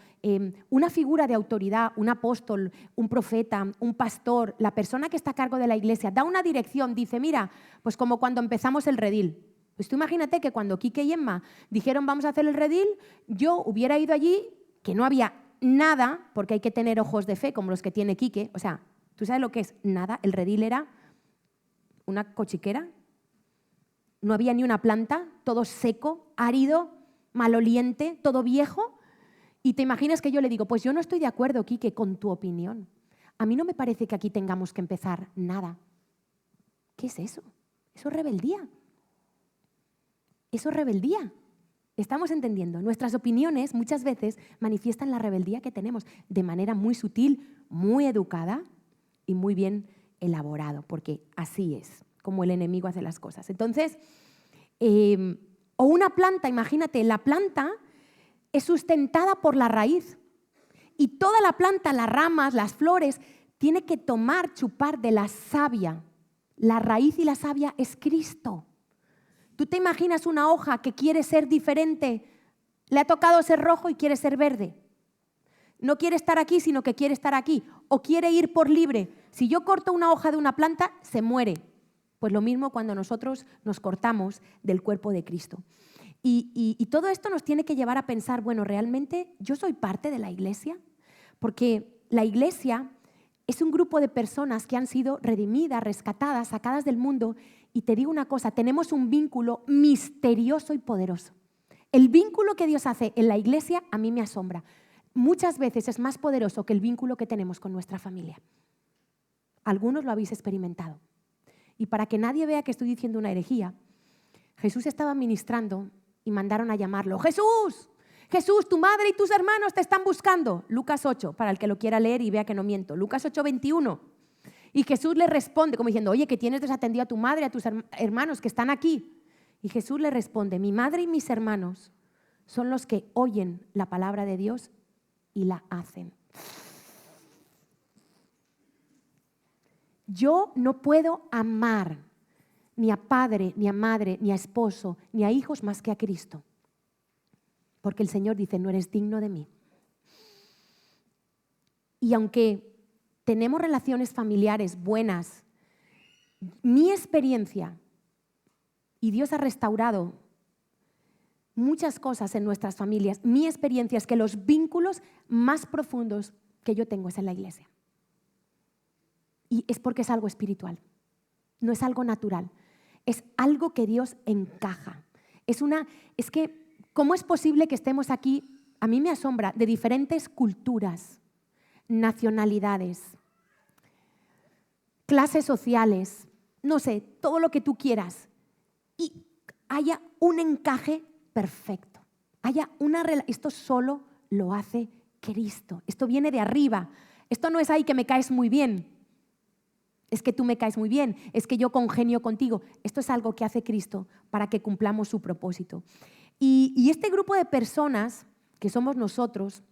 una figura de autoridad, un apóstol, un profeta, un pastor, la persona que está a cargo de la iglesia, da una dirección, dice, mira, pues como cuando empezamos el redil. Pues tú imagínate que cuando Quique y Emma dijeron vamos a hacer el redil, yo hubiera ido allí, que no había nada, porque hay que tener ojos de fe como los que tiene Quique. O sea, ¿tú sabes lo que es nada? El redil era una cochiquera, no había ni una planta, todo seco, árido, maloliente, todo viejo. Y te imaginas que yo le digo, pues yo no estoy de acuerdo, Quique, con tu opinión. A mí no me parece que aquí tengamos que empezar nada. ¿Qué es eso? Eso es rebeldía. Eso es rebeldía. Estamos entendiendo. Nuestras opiniones muchas veces manifiestan la rebeldía que tenemos de manera muy sutil, muy educada y muy bien elaborado, porque así es como el enemigo hace las cosas. Entonces, o una planta, imagínate, la planta es sustentada por la raíz y toda la planta, las ramas, las flores, tiene que chupar de la savia. La raíz y la savia es Cristo. ¿Tú te imaginas una hoja que quiere ser diferente? Le ha tocado ser rojo y quiere ser verde. No quiere estar aquí, sino que quiere estar aquí. O quiere ir por libre. Si yo corto una hoja de una planta, se muere. Pues lo mismo cuando nosotros nos cortamos del cuerpo de Cristo. Y todo esto nos tiene que llevar a pensar, bueno, ¿realmente yo soy parte de la iglesia? Porque la iglesia es un grupo de personas que han sido redimidas, rescatadas, sacadas del mundo. Y te digo una cosa, tenemos un vínculo misterioso y poderoso. El vínculo que Dios hace en la iglesia a mí me asombra. Muchas veces es más poderoso que el vínculo que tenemos con nuestra familia. Algunos lo habéis experimentado. Y para que nadie vea que estoy diciendo una herejía, Jesús estaba ministrando y mandaron a llamarlo. ¡Jesús! Jesús, tu madre y tus hermanos te están buscando. Lucas 8, para el que lo quiera leer y vea que no miento. Lucas 8, 21. Y Jesús le responde como diciendo, oye, que tienes desatendido a tu madre y a tus hermanos que están aquí. Y Jesús le responde, mi madre y mis hermanos son los que oyen la palabra de Dios y la hacen. Yo no puedo amar ni a padre, ni a madre, ni a esposo, ni a hijos más que a Cristo. Porque el Señor dice, no eres digno de mí. Y aunque tenemos relaciones familiares buenas, mi experiencia, y Dios ha restaurado muchas cosas en nuestras familias, mi experiencia es que los vínculos más profundos que yo tengo es en la iglesia. Y es porque es algo espiritual, no es algo natural, es algo que Dios encaja. Es que, ¿cómo es posible que estemos aquí? A mí me asombra, de diferentes culturas, nacionalidades, clases sociales, no sé, todo lo que tú quieras, y haya un encaje perfecto. Esto solo lo hace Cristo. Esto viene de arriba. Esto no es ahí que me caes muy bien. Es que tú me caes muy bien. Es que yo congenio contigo. Esto es algo que hace Cristo para que cumplamos su propósito. Y este grupo de personas que somos nosotros,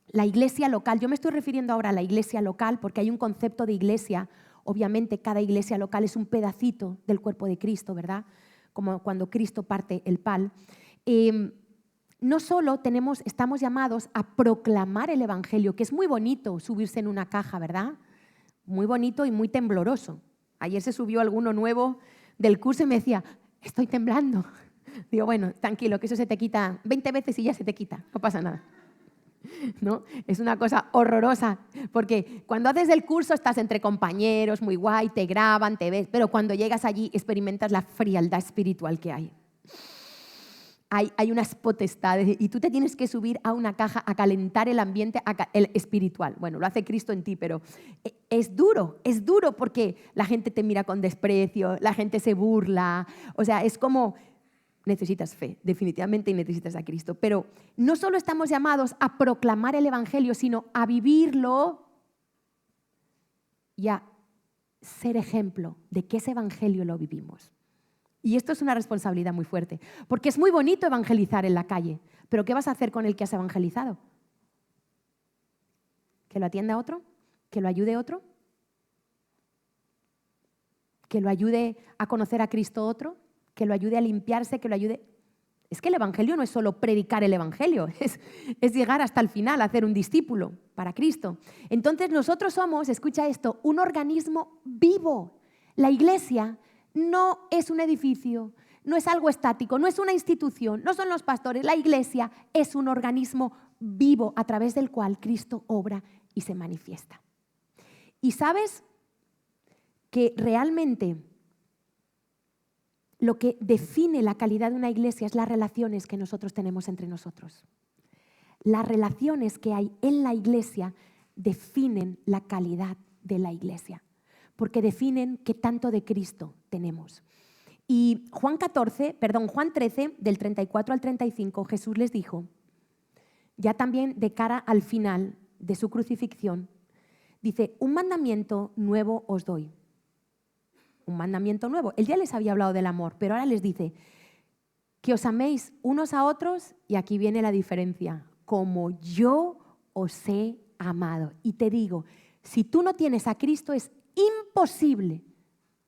la iglesia local, yo me estoy refiriendo ahora a la iglesia local porque hay un concepto de iglesia. Obviamente cada iglesia local es un pedacito del cuerpo de Cristo, ¿verdad? Como cuando Cristo parte el pan. No solo estamos llamados a proclamar el Evangelio, que es muy bonito subirse en una caja, ¿verdad? Muy bonito y muy tembloroso. Ayer se subió alguno nuevo del curso y me decía, estoy temblando. Digo, bueno, tranquilo, que eso se te quita 20 veces y ya se te quita, no pasa nada. ¿No? Es una cosa horrorosa, porque cuando haces el curso estás entre compañeros, muy guay, te graban, te ves, pero cuando llegas allí experimentas la frialdad espiritual que hay. Hay unas potestades y tú te tienes que subir a una caja a calentar el ambiente el espiritual. Bueno, lo hace Cristo en ti, pero es duro porque la gente te mira con desprecio, la gente se burla, o sea, es como... Necesitas fe, definitivamente, y necesitas a Cristo. Pero no solo estamos llamados a proclamar el Evangelio, sino a vivirlo y a ser ejemplo de que ese Evangelio lo vivimos. Y esto es una responsabilidad muy fuerte, porque es muy bonito evangelizar en la calle, pero ¿qué vas a hacer con el que has evangelizado? ¿Que lo atienda otro? ¿Que lo ayude otro? que lo ayude a conocer a Cristo otro, que lo ayude a limpiarse, que lo ayude... Es que el Evangelio no es solo predicar el Evangelio, es llegar hasta el final, a hacer un discípulo para Cristo. Entonces nosotros somos, escucha esto, un organismo vivo. La iglesia no es un edificio, no es algo estático, no es una institución, no son los pastores. La iglesia es un organismo vivo a través del cual Cristo obra y se manifiesta. Y sabes que realmente lo que define la calidad de una iglesia es las relaciones que nosotros tenemos entre nosotros. Las relaciones que hay en la iglesia definen la calidad de la iglesia, porque definen qué tanto de Cristo tenemos. Y Juan 13, del 34 al 35, Jesús les dijo, ya también de cara al final de su crucifixión, dice, un mandamiento nuevo os doy. Un mandamiento nuevo. Él ya les había hablado del amor, pero ahora les dice que os améis unos a otros, y aquí viene la diferencia, como yo os he amado. Y te digo, si tú no tienes a Cristo, es imposible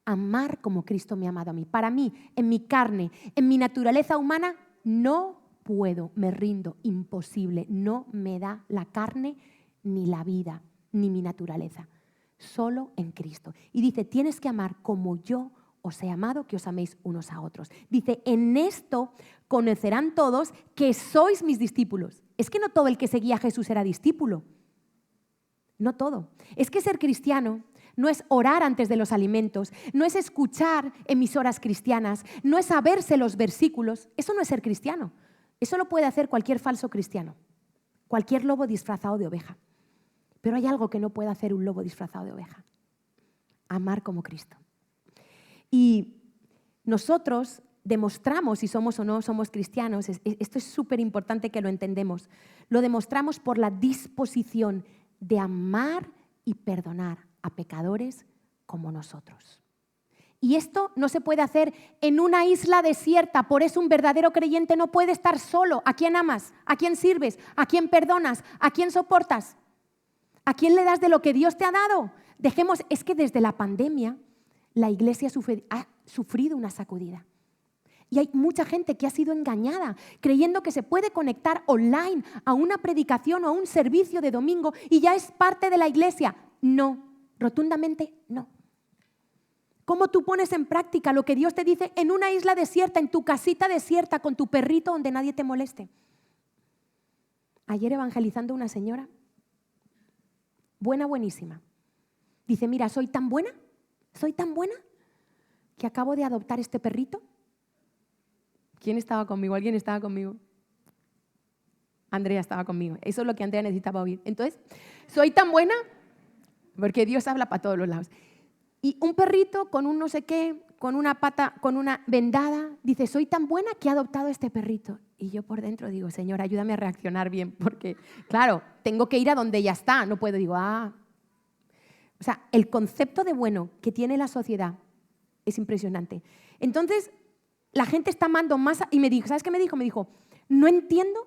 amar como Cristo me ha amado a mí. Para mí, en mi carne, en mi naturaleza humana, no puedo, me rindo, imposible. No me da la carne, ni la vida, ni mi naturaleza. Solo en Cristo. Y dice, tienes que amar como yo os he amado, que os améis unos a otros. Dice, en esto conocerán todos que sois mis discípulos. Es que no todo el que seguía a Jesús era discípulo. No todo. Es que ser cristiano no es orar antes de los alimentos, no es escuchar emisoras cristianas, no es saberse los versículos. Eso no es ser cristiano. Eso lo puede hacer cualquier falso cristiano, cualquier lobo disfrazado de oveja. Pero hay algo que no puede hacer un lobo disfrazado de oveja. Amar como Cristo. Y nosotros demostramos si somos o no somos cristianos. Esto es súper importante que lo entendemos. Lo demostramos por la disposición de amar y perdonar a pecadores como nosotros. Y esto no se puede hacer en una isla desierta. Por eso un verdadero creyente no puede estar solo. ¿A quién amas? ¿A quién sirves? ¿A quién perdonas? ¿A quién soportas? ¿A quién le das de lo que Dios te ha dado? Es que desde la pandemia la iglesia ha sufrido una sacudida. Y hay mucha gente que ha sido engañada, creyendo que se puede conectar online a una predicación o a un servicio de domingo y ya es parte de la iglesia. No, rotundamente no. ¿Cómo tú pones en práctica lo que Dios te dice en una isla desierta, en tu casita desierta, con tu perrito donde nadie te moleste? Ayer evangelizando una señora, buenísima. Dice, mira, soy tan buena que acabo de adoptar este perrito. ¿Quién estaba conmigo? ¿Alguien estaba conmigo? Andrea estaba conmigo. Eso es lo que Andrea necesitaba oír. Entonces, soy tan buena, porque Dios habla para todos los lados. Y un perrito con un no sé qué, con una pata, con una vendada, dice, soy tan buena que he adoptado este perrito. Y yo por dentro digo, Señor, ayúdame a reaccionar bien, porque, claro, tengo que ir a donde ella está. No puedo, digo, O sea, el concepto de bueno que tiene la sociedad es impresionante. Entonces, la gente está amando más. Y me dijo, ¿sabes qué me dijo? Me dijo, no entiendo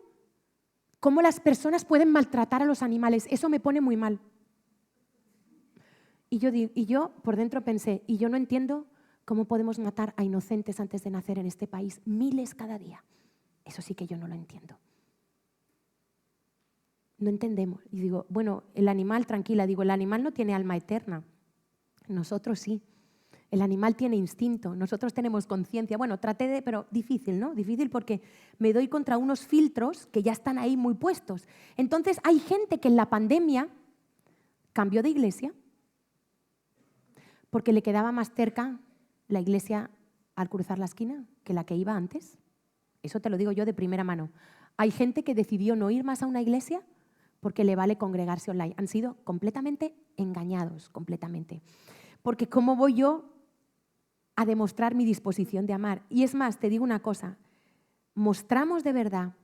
cómo las personas pueden maltratar a los animales. Eso me pone muy mal. Y yo por dentro pensé, y yo no entiendo cómo podemos matar a inocentes antes de nacer en este país, miles cada día. Eso sí que yo no lo entiendo. No entendemos. Y digo, bueno, el animal, tranquila, digo, el animal no tiene alma eterna. Nosotros sí. El animal tiene instinto, nosotros tenemos conciencia. Bueno, pero difícil, ¿no? Difícil porque me doy contra unos filtros que ya están ahí muy puestos. Entonces, hay gente que en la pandemia cambió de iglesia porque le quedaba más cerca la iglesia al cruzar la esquina que la que iba antes. Eso te lo digo yo de primera mano. Hay gente que decidió no ir más a una iglesia porque le vale congregarse online. Han sido completamente engañados, completamente. Porque ¿cómo voy yo a demostrar mi disposición de amar? Y es más, te digo una cosa, mostramos de verdad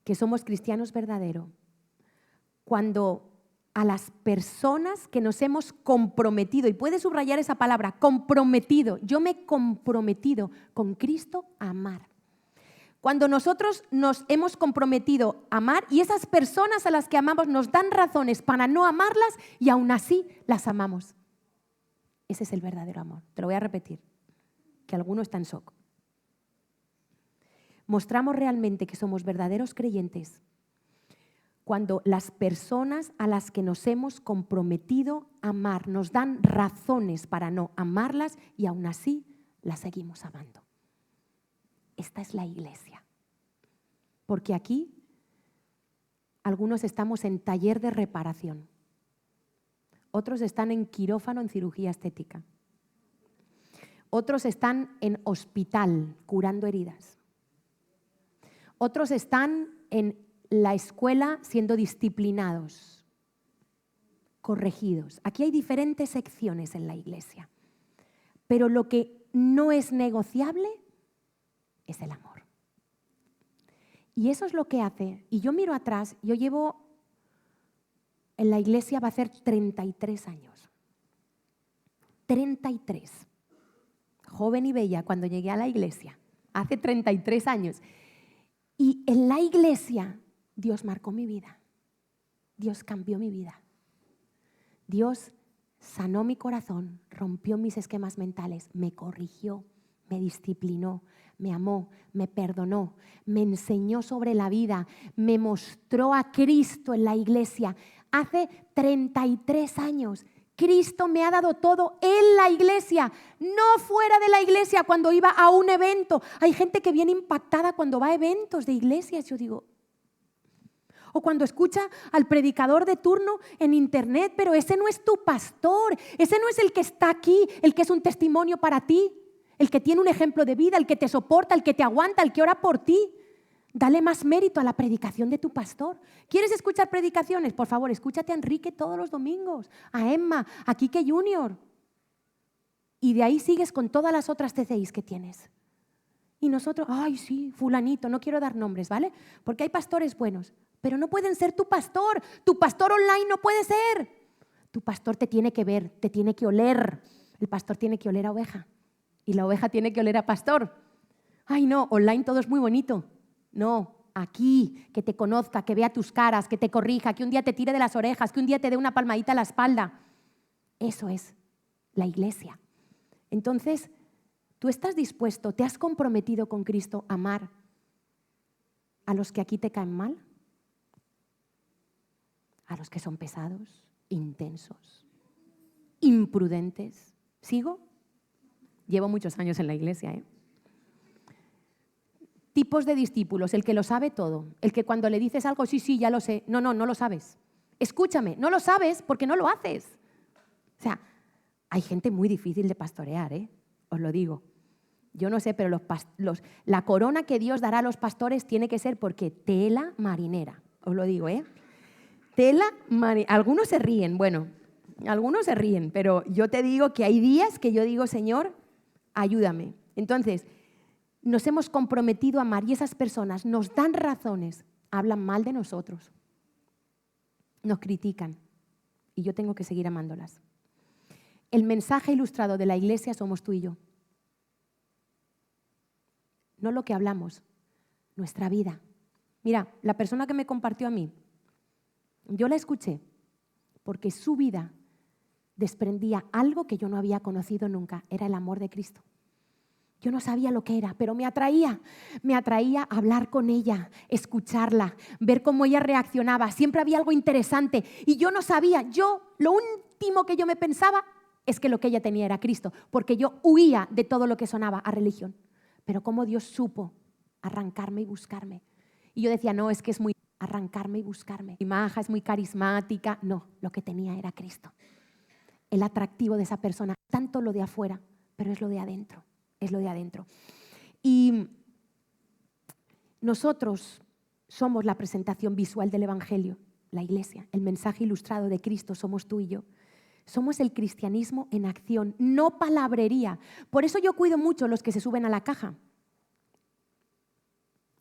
que somos cristianos verdaderos cuando a las personas que nos hemos comprometido, y puedes subrayar esa palabra, comprometido, yo me he comprometido con Cristo a amar. Cuando nosotros nos hemos comprometido a amar y esas personas a las que amamos nos dan razones para no amarlas y aún así las amamos. Ese es el verdadero amor. Te lo voy a repetir, que alguno está en shock. Mostramos realmente que somos verdaderos creyentes cuando las personas a las que nos hemos comprometido a amar nos dan razones para no amarlas y aún así las seguimos amando. Esta es la iglesia. Porque aquí algunos estamos en taller de reparación. Otros están en quirófano en cirugía estética. Otros están en hospital curando heridas. Otros están en la escuela siendo disciplinados, corregidos. Aquí hay diferentes secciones en la iglesia. Pero lo que no es negociable es el amor. Y eso es lo que hace. Y yo miro atrás, yo llevo en la iglesia, va a hacer 33 años. 33. Joven y bella cuando llegué a la iglesia, hace 33 años. Y en la iglesia Dios marcó mi vida. Dios cambió mi vida. Dios sanó mi corazón, rompió mis esquemas mentales, me corrigió, me disciplinó, me amó, me perdonó, me enseñó sobre la vida, me mostró a Cristo en la iglesia. Hace 33 años, Cristo me ha dado todo en la iglesia, no fuera de la iglesia cuando iba a un evento. Hay gente que viene impactada cuando va a eventos de iglesias. Yo digo, o cuando escucha al predicador de turno en internet, pero ese no es tu pastor, ese no es el que está aquí, el que es un testimonio para ti, el que tiene un ejemplo de vida, el que te soporta, el que te aguanta, el que ora por ti. Dale más mérito a la predicación de tu pastor. ¿Quieres escuchar predicaciones? Por favor, escúchate a Enrique todos los domingos, a Emma, a Quique Junior. Y de ahí sigues con todas las otras TCIs que tienes. Y nosotros, ay sí, fulanito, no quiero dar nombres, ¿vale? Porque hay pastores buenos, pero no pueden ser tu pastor. Tu pastor online no puede ser. Tu pastor te tiene que ver, te tiene que oler. El pastor tiene que oler a oveja y la oveja tiene que oler a pastor. Ay no, online todo es muy bonito. No, aquí, que te conozca, que vea tus caras, que te corrija, que un día te tire de las orejas, que un día te dé una palmadita a la espalda. Eso es la iglesia. Entonces, ¿tú estás dispuesto, te has comprometido con Cristo a amar a los que aquí te caen mal? A los que son pesados, intensos, imprudentes. ¿Sigo? Llevo muchos años en la iglesia, ¿eh? Tipos de discípulos, el que lo sabe todo, el que cuando le dices algo, sí, sí, ya lo sé. No, no, no lo sabes. Escúchame, no lo sabes porque no lo haces. O sea, hay gente muy difícil de pastorear, ¿eh? Os lo digo. Yo no sé, pero la corona que Dios dará a los pastores tiene que ser porque tela marinera. Os lo digo, ¿eh? Tela marinera. Algunos se ríen, bueno, algunos se ríen, pero yo te digo que hay días que yo digo, Señor, ayúdame. Entonces, nos hemos comprometido a amar y esas personas nos dan razones, hablan mal de nosotros, nos critican y yo tengo que seguir amándolas. El mensaje ilustrado de la iglesia somos tú y yo. No lo que hablamos, nuestra vida. Mira, la persona que me compartió a mí, yo la escuché porque su vida desprendía algo que yo no había conocido nunca, era el amor de Cristo. Yo no sabía lo que era, pero me atraía a hablar con ella, escucharla, ver cómo ella reaccionaba. Siempre había algo interesante y yo no sabía. Lo último que yo me pensaba es que lo que ella tenía era Cristo, porque yo huía de todo lo que sonaba a religión. Pero cómo Dios supo arrancarme y buscarme. Y yo decía, no, es que es muy arrancarme y buscarme. Mi maja es muy carismática. No, lo que tenía era Cristo. El atractivo de esa persona, tanto lo de afuera, pero es lo de adentro. Es lo de adentro. Y nosotros somos la presentación visual del Evangelio, la iglesia, el mensaje ilustrado de Cristo, somos tú y yo. Somos el cristianismo en acción, no palabrería. Por eso yo cuido mucho los que se suben a la caja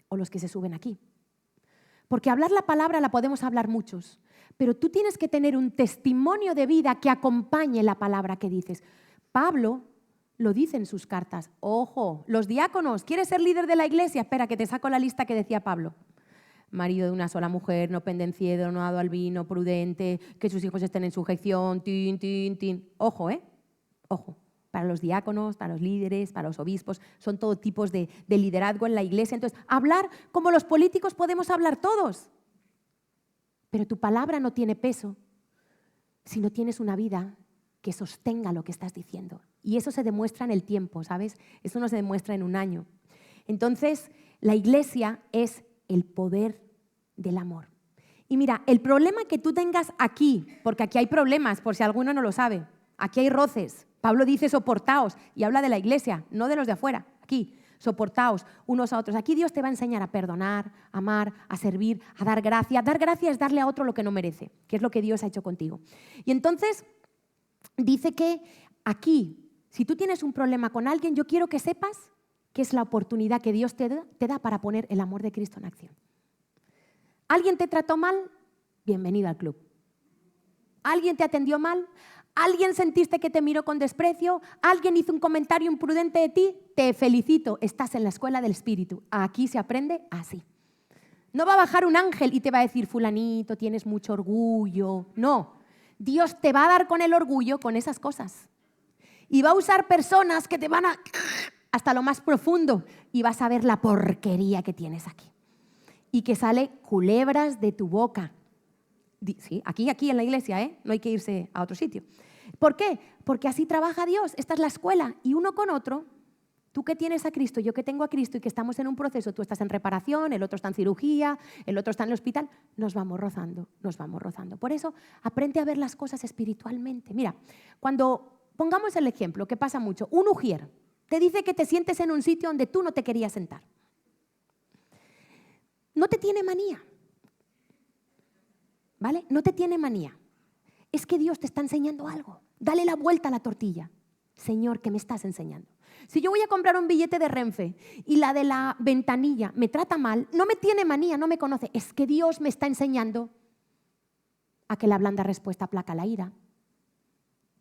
o los que se suben aquí. Porque hablar la palabra la podemos hablar muchos, pero tú tienes que tener un testimonio de vida que acompañe la palabra que dices. Pablo lo dice en sus cartas. Ojo, los diáconos, ¿quieres ser líder de la iglesia? Espera, que te saco la lista que decía Pablo. Marido de una sola mujer, no pendenciero, no dado al vino, prudente, que sus hijos estén en sujeción, tin, tin, tin. Ojo, ¿eh? Ojo, para los diáconos, para los líderes, para los obispos, son todo tipos de liderazgo en la iglesia. Entonces, hablar como los políticos podemos hablar todos, pero tu palabra no tiene peso si no tienes una vida que sostenga lo que estás diciendo. Y eso se demuestra en el tiempo, ¿sabes? Eso no se demuestra en un año. Entonces, la iglesia es el poder del amor. Y mira, el problema que tú tengas aquí, porque aquí hay problemas, por si alguno no lo sabe, aquí hay roces. Pablo dice soportaos y habla de la iglesia, no de los de afuera. Aquí, soportaos unos a otros. Aquí Dios te va a enseñar a perdonar, a amar, a servir, a dar gracia. Dar gracia es darle a otro lo que no merece, que es lo que Dios ha hecho contigo. Y entonces dice que aquí, si tú tienes un problema con alguien, yo quiero que sepas que es la oportunidad que Dios te da para poner el amor de Cristo en acción. ¿Alguien te trató mal? Bienvenido al club. ¿Alguien te atendió mal? ¿Alguien sentiste que te miró con desprecio? ¿Alguien hizo un comentario imprudente de ti? Te felicito, estás en la escuela del Espíritu. Aquí se aprende así. No va a bajar un ángel y te va a decir, fulanito, tienes mucho orgullo. No, Dios te va a dar con el orgullo con esas cosas. Y va a usar personas que te van a hasta lo más profundo y vas a ver la porquería que tienes aquí. Y que sale culebras de tu boca. Sí, aquí en la iglesia, ¿eh? No hay que irse a otro sitio. ¿Por qué? Porque así trabaja Dios. Esta es la escuela. Y uno con otro, tú que tienes a Cristo, yo que tengo a Cristo y que estamos en un proceso, tú estás en reparación, el otro está en cirugía, el otro está en el hospital, nos vamos rozando, nos vamos rozando. Por eso, aprende a ver las cosas espiritualmente. Mira, cuando pongamos el ejemplo, que pasa mucho, un ujier te dice que te sientes en un sitio donde tú no te querías sentar. No te tiene manía. ¿Vale? No te tiene manía. Es que Dios te está enseñando algo. Dale la vuelta a la tortilla. Señor, ¿qué me estás enseñando? Si yo voy a comprar un billete de Renfe y la de la ventanilla me trata mal, no me tiene manía, no me conoce. Es que Dios me está enseñando a que la blanda respuesta aplaca la ira,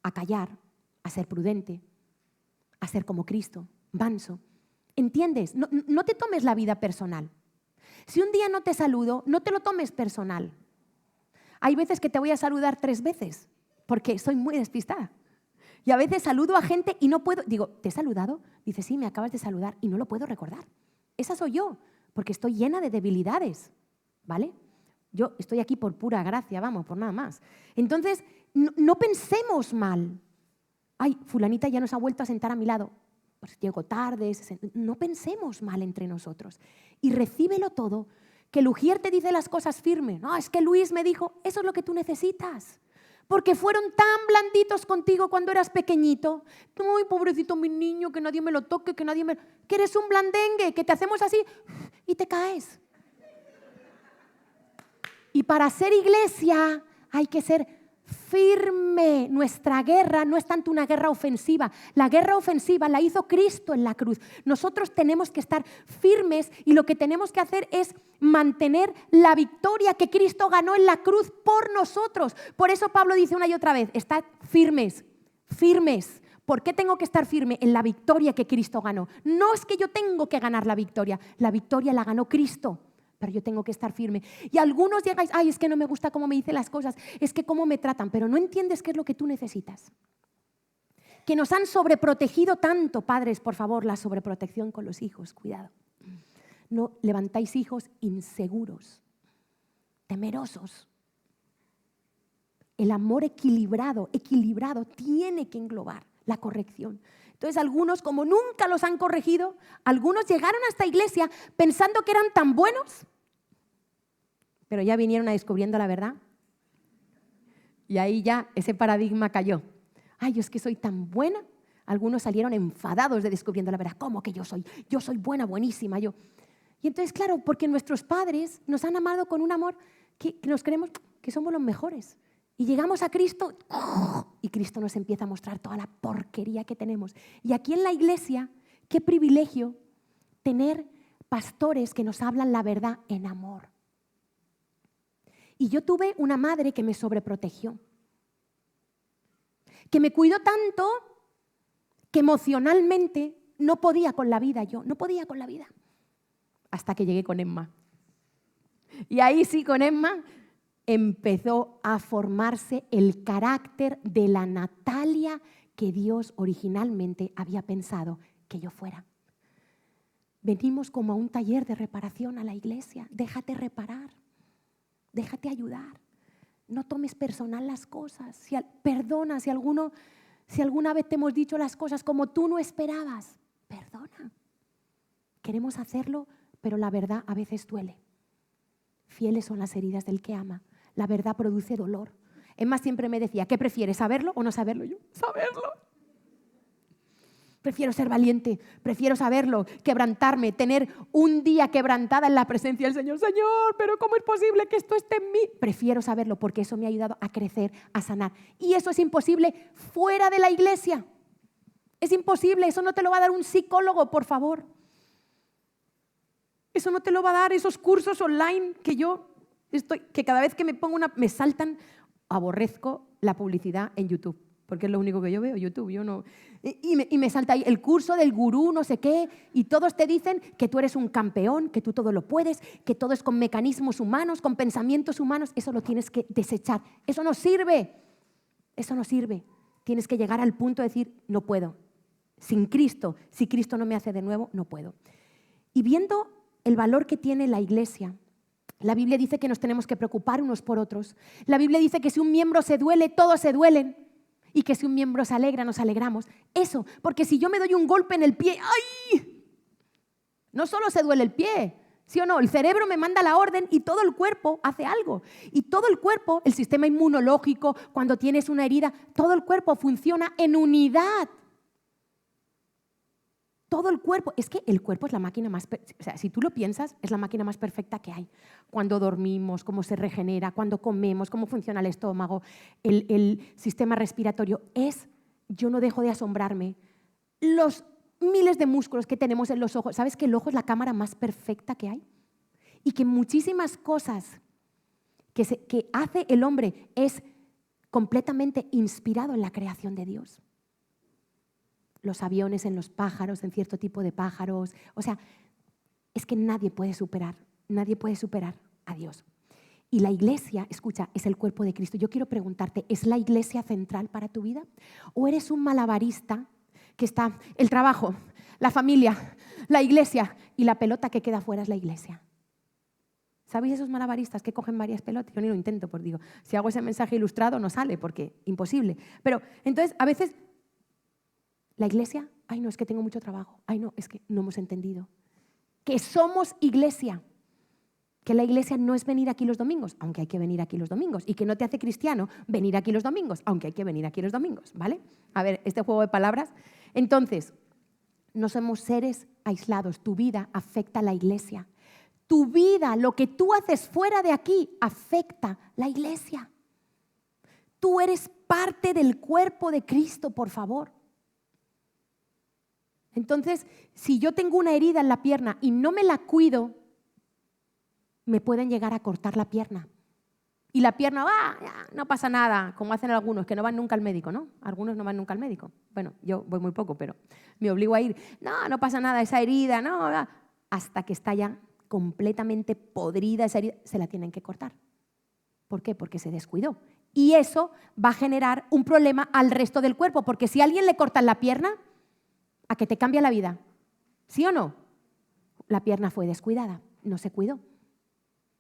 a callar, a ser prudente, a ser como Cristo, manso. ¿Entiendes? No te tomes la vida personal. Si un día no te saludo, no te lo tomes personal. Hay veces que te voy a saludar 3 veces, porque soy muy despistada. Y a veces saludo a gente y no puedo. Digo, ¿te he saludado? Dice, sí, me acabas de saludar y no lo puedo recordar. Esa soy yo, porque estoy llena de debilidades, ¿vale? Yo estoy aquí por pura gracia, vamos, por nada más. Entonces, no pensemos mal. Ay, fulanita ya nos ha vuelto a sentar a mi lado. Pues llego tarde. No pensemos mal entre nosotros. Y recíbelo todo. Que el ujier te dice las cosas firmes. No, es que Luis me dijo, eso es lo que tú necesitas. Porque fueron tan blanditos contigo cuando eras pequeñito. Ay, pobrecito mi niño, que nadie me lo toque, que eres un blandengue, que te hacemos así y te caes. Y para ser iglesia hay que ser firme. Nuestra guerra no es tanto una guerra ofensiva. La guerra ofensiva la hizo Cristo en la cruz. Nosotros tenemos que estar firmes y lo que tenemos que hacer es mantener la victoria que Cristo ganó en la cruz por nosotros. Por eso Pablo dice una y otra vez, estad firmes, firmes. ¿Por qué tengo que estar firme? En la victoria que Cristo ganó. No es que yo tengo que ganar la victoria la ganó Cristo. Pero yo tengo que estar firme. Y algunos llegáis, ay, es que no me gusta cómo me dicen las cosas, es que cómo me tratan, pero no entiendes qué es lo que tú necesitas. Que nos han sobreprotegido tanto, padres, por favor, la sobreprotección con los hijos, cuidado. No levantáis hijos inseguros, temerosos. El amor equilibrado tiene que englobar la corrección. Entonces algunos, como nunca los han corregido, algunos llegaron a esta iglesia pensando que eran tan buenos, pero ya vinieron a descubriendo la verdad. Y ahí ya ese paradigma cayó. Ay, yo es que soy tan buena. Algunos salieron enfadados de descubriendo la verdad. ¿Cómo que yo soy? Yo soy buena, buenísima, yo. Y entonces, claro, porque nuestros padres nos han amado con un amor que nos creemos que somos los mejores. Y llegamos a Cristo y Cristo nos empieza a mostrar toda la porquería que tenemos. Y aquí en la iglesia, qué privilegio tener pastores que nos hablan la verdad en amor. Y yo tuve una madre que me sobreprotegió, que me cuidó tanto que emocionalmente no podía con la vida yo, no podía con la vida. Hasta que llegué con Emma. Y ahí sí, con Emma empezó a formarse el carácter de la Natalia que Dios originalmente había pensado que yo fuera. Venimos como a un taller de reparación a la iglesia. Déjate reparar, déjate ayudar. No tomes personal las cosas. Perdona si alguna vez te hemos dicho las cosas como tú no esperabas. Perdona. Queremos hacerlo, pero la verdad a veces duele. Fieles son las heridas del que ama. La verdad produce dolor. Emma siempre me decía, ¿qué prefieres, saberlo o no saberlo? Yo, saberlo. Prefiero ser valiente, prefiero saberlo, quebrantarme, tener un día quebrantada en la presencia del Señor. Señor, pero ¿cómo es posible que esto esté en mí? Prefiero saberlo porque eso me ha ayudado a crecer, a sanar. Y eso es imposible fuera de la iglesia. Es imposible, eso no te lo va a dar un psicólogo, por favor. Eso no te lo va a dar esos cursos online que cada vez que me pongo me saltan. Aborrezco la publicidad en YouTube, porque es lo único que yo veo, YouTube. Yo no, y me salta ahí el curso del gurú, no sé qué, y todos te dicen que tú eres un campeón, que tú todo lo puedes, que todo es con mecanismos humanos, con pensamientos humanos. Eso lo tienes que desechar. Eso no sirve. Eso no sirve. Tienes que llegar al punto de decir, no puedo. Sin Cristo, si Cristo no me hace de nuevo, no puedo. Y viendo el valor que tiene la iglesia, la Biblia dice que nos tenemos que preocupar unos por otros. La Biblia dice que si un miembro se duele, todos se duelen. Y que si un miembro se alegra, nos alegramos. Eso, porque si yo me doy un golpe en el pie, ¡ay! No solo se duele el pie, ¿sí o no? El cerebro me manda la orden y todo el cuerpo hace algo. Y todo el cuerpo, el sistema inmunológico, cuando tienes una herida, todo el cuerpo funciona en unidad. Todo el cuerpo, es que el cuerpo es la máquina más, o sea, si tú lo piensas, es la máquina más perfecta que hay. Cuando dormimos, cómo se regenera, cuando comemos, cómo funciona el estómago, el sistema respiratorio. Yo no dejo de asombrarme. Los miles de músculos que tenemos en los ojos, ¿sabes que el ojo es la cámara más perfecta que hay? Y que muchísimas cosas que hace el hombre es completamente inspirado en la creación de Dios. Los aviones en los pájaros, en cierto tipo de pájaros. O sea, es que nadie puede superar a Dios. Y la iglesia, escucha, es el cuerpo de Cristo. Yo quiero preguntarte, ¿es la iglesia central para tu vida? ¿O eres un malabarista que está el trabajo, la familia, la iglesia y la pelota que queda fuera es la iglesia? ¿Sabéis esos malabaristas que cogen varias pelotas? Yo ni lo intento, porque digo, si hago ese mensaje ilustrado no sale, porque imposible. Pero entonces, a veces, la iglesia, ay no, es que tengo mucho trabajo. Ay no, es que no hemos entendido. Que somos iglesia. Que la iglesia no es venir aquí los domingos, aunque hay que venir aquí los domingos. Y que no te hace cristiano venir aquí los domingos, aunque hay que venir aquí los domingos, ¿vale? A ver, este juego de palabras. Entonces, no somos seres aislados. Tu vida afecta a la iglesia. Tu vida, lo que tú haces fuera de aquí, afecta a la iglesia. Tú eres parte del cuerpo de Cristo, por favor. Entonces, si yo tengo una herida en la pierna y no me la cuido, me pueden llegar a cortar la pierna. Y la pierna, no pasa nada, como hacen algunos, que no van nunca al médico, ¿no? Algunos no van nunca al médico. Bueno, yo voy muy poco, pero me obligo a ir. No pasa nada, esa herida, no. Hasta que está ya completamente podrida esa herida, se la tienen que cortar. ¿Por qué? Porque se descuidó. Y eso va a generar un problema al resto del cuerpo, porque si a alguien le cortan la pierna, ¿a que te cambia la vida? ¿Sí o no? La pierna fue descuidada, no se cuidó.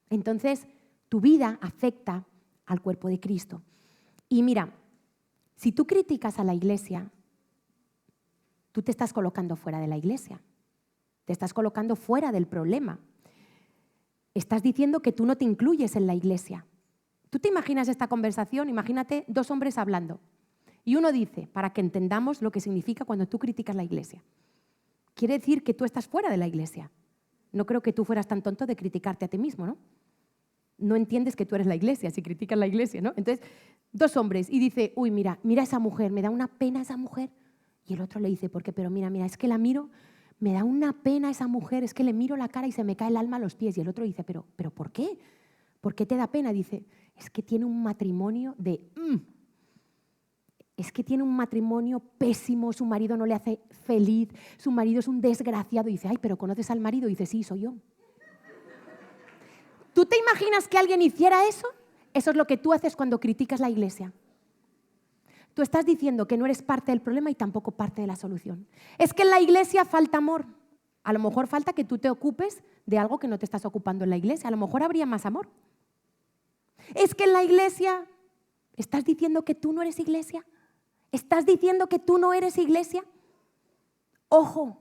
Entonces, tu vida afecta al cuerpo de Cristo. Y mira, si tú criticas a la iglesia, tú te estás colocando fuera de la iglesia. Te estás colocando fuera del problema. Estás diciendo que tú no te incluyes en la iglesia. ¿Tú te imaginas esta conversación? Imagínate dos hombres hablando. Y uno dice, para que entendamos lo que significa cuando tú criticas la iglesia. Quiere decir que tú estás fuera de la iglesia. No creo que tú fueras tan tonto de criticarte a ti mismo, ¿no? No entiendes que tú eres la iglesia, si criticas la iglesia, ¿no? Entonces, dos hombres y dice, uy, mira esa mujer, me da una pena esa mujer. Y el otro le dice, ¿por qué? Pero mira, es que la miro, me da una pena esa mujer, es que le miro la cara y se me cae el alma a los pies. Y el otro dice, ¿pero por qué? ¿Por qué te da pena? Dice, es que tiene un matrimonio es que tiene un matrimonio pésimo, su marido no le hace feliz, su marido es un desgraciado. Y dice, ay, ¿pero conoces al marido? Y dice, sí, soy yo. ¿Tú te imaginas que alguien hiciera eso? Eso es lo que tú haces cuando criticas la iglesia. Tú estás diciendo que no eres parte del problema y tampoco parte de la solución. Es que en la iglesia falta amor. A lo mejor falta que tú te ocupes de algo que no te estás ocupando en la iglesia. A lo mejor habría más amor. Es que en la iglesia, ¿estás diciendo que tú no eres iglesia? ¿Estás diciendo que tú no eres iglesia? Ojo,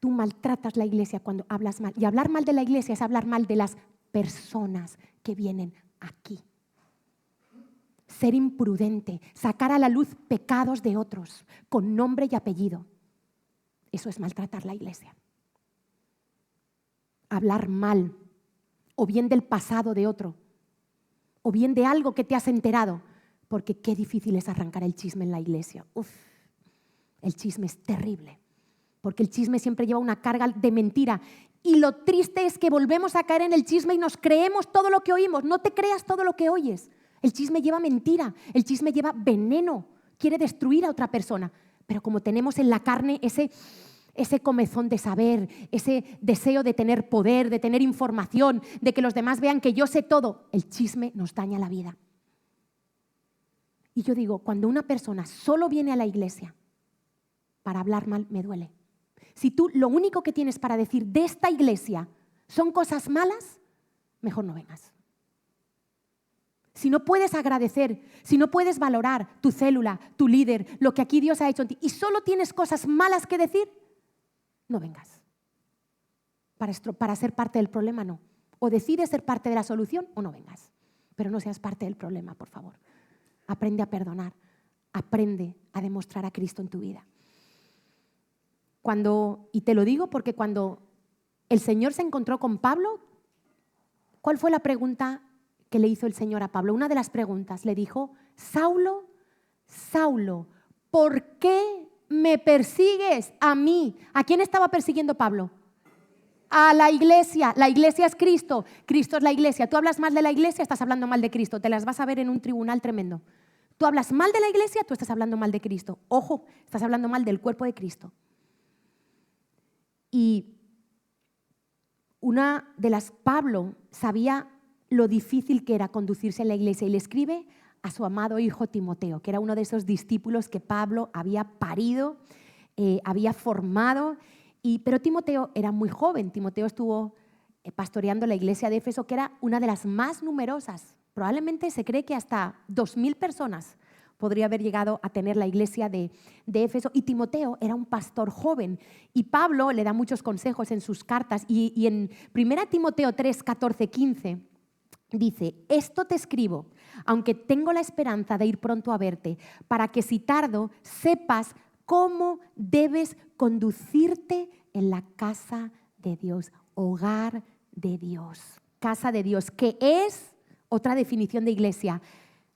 tú maltratas la iglesia cuando hablas mal. Y hablar mal de la iglesia es hablar mal de las personas que vienen aquí. Ser imprudente, sacar a la luz pecados de otros con nombre y apellido. Eso es maltratar la iglesia. Hablar mal, o bien del pasado de otro, o bien de algo que te has enterado, porque qué difícil es arrancar el chisme en la iglesia. El chisme es terrible, porque el chisme siempre lleva una carga de mentira. Y lo triste es que volvemos a caer en el chisme y nos creemos todo lo que oímos. No te creas todo lo que oyes. El chisme lleva mentira, el chisme lleva veneno, quiere destruir a otra persona. Pero como tenemos en la carne ese comezón de saber, ese deseo de tener poder, de tener información, de que los demás vean que yo sé todo, el chisme nos daña la vida. Y yo digo, cuando una persona solo viene a la iglesia para hablar mal, me duele. Si tú lo único que tienes para decir de esta iglesia son cosas malas, mejor no vengas. Si no puedes agradecer, si no puedes valorar tu célula, tu líder, lo que aquí Dios ha hecho en ti y solo tienes cosas malas que decir, no vengas. Para ser parte del problema, no. O decides ser parte de la solución o no vengas. Pero no seas parte del problema, por favor. Aprende a perdonar. Aprende a demostrar a Cristo en tu vida. Y te lo digo porque cuando el Señor se encontró con Pablo, ¿cuál fue la pregunta que le hizo el Señor a Pablo? Una de las preguntas le dijo, Saulo, Saulo, ¿por qué me persigues a mí? ¿A quién estaba persiguiendo Pablo? A la iglesia. La iglesia es Cristo. Cristo es la iglesia. Tú hablas mal de la iglesia, estás hablando mal de Cristo. Te las vas a ver en un tribunal tremendo. Tú hablas mal de la iglesia, tú estás hablando mal de Cristo. Ojo, estás hablando mal del cuerpo de Cristo. Y Pablo sabía lo difícil que era conducirse en la iglesia y le escribe a su amado hijo Timoteo, que era uno de esos discípulos que Pablo había parido, había formado, pero Timoteo era muy joven. Timoteo estuvo pastoreando la iglesia de Éfeso, que era una de las más numerosas. Probablemente se cree que hasta 2.000 personas podría haber llegado a tener la iglesia de Éfeso. Y Timoteo era un pastor joven. Y Pablo le da muchos consejos en sus cartas. Y en 1 Timoteo 3, 14, 15 dice, esto te escribo, aunque tengo la esperanza de ir pronto a verte, para que si tardo sepas cómo debes conducirte en la casa de Dios, hogar de Dios, casa de Dios, que es otra definición de iglesia,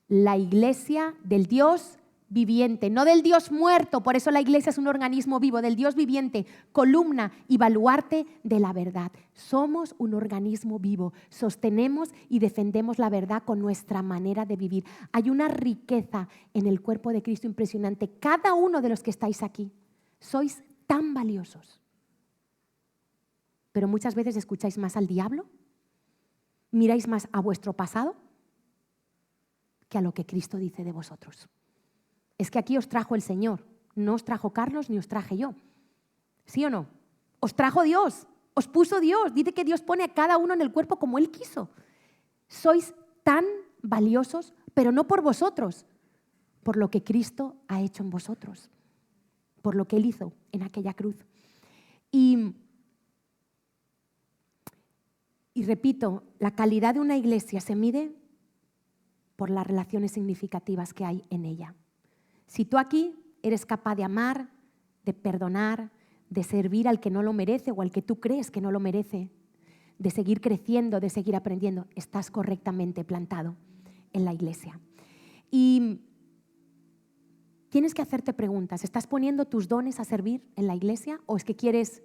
la iglesia del Dios viviente, no del Dios muerto. Por eso la iglesia es un organismo vivo, del Dios viviente, columna y baluarte de la verdad. Somos un organismo vivo, sostenemos y defendemos la verdad con nuestra manera de vivir. Hay una riqueza en el cuerpo de Cristo impresionante. Cada uno de los que estáis aquí sois tan valiosos, pero muchas veces escucháis más al diablo, miráis más a vuestro pasado que a lo que Cristo dice de vosotros. Es que aquí os trajo el Señor, no os trajo Carlos ni os traje yo. ¿Sí o no? Os trajo Dios, os puso Dios. Dice que Dios pone a cada uno en el cuerpo como Él quiso. Sois tan valiosos, pero no por vosotros, por lo que Cristo ha hecho en vosotros, por lo que Él hizo en aquella cruz. Y repito, la calidad de una iglesia se mide por las relaciones significativas que hay en ella. Si tú aquí eres capaz de amar, de perdonar, de servir al que no lo merece o al que tú crees que no lo merece, de seguir creciendo, de seguir aprendiendo, estás correctamente plantado en la iglesia. Y tienes que hacerte preguntas. ¿Estás poniendo tus dones a servir en la iglesia o es que quieres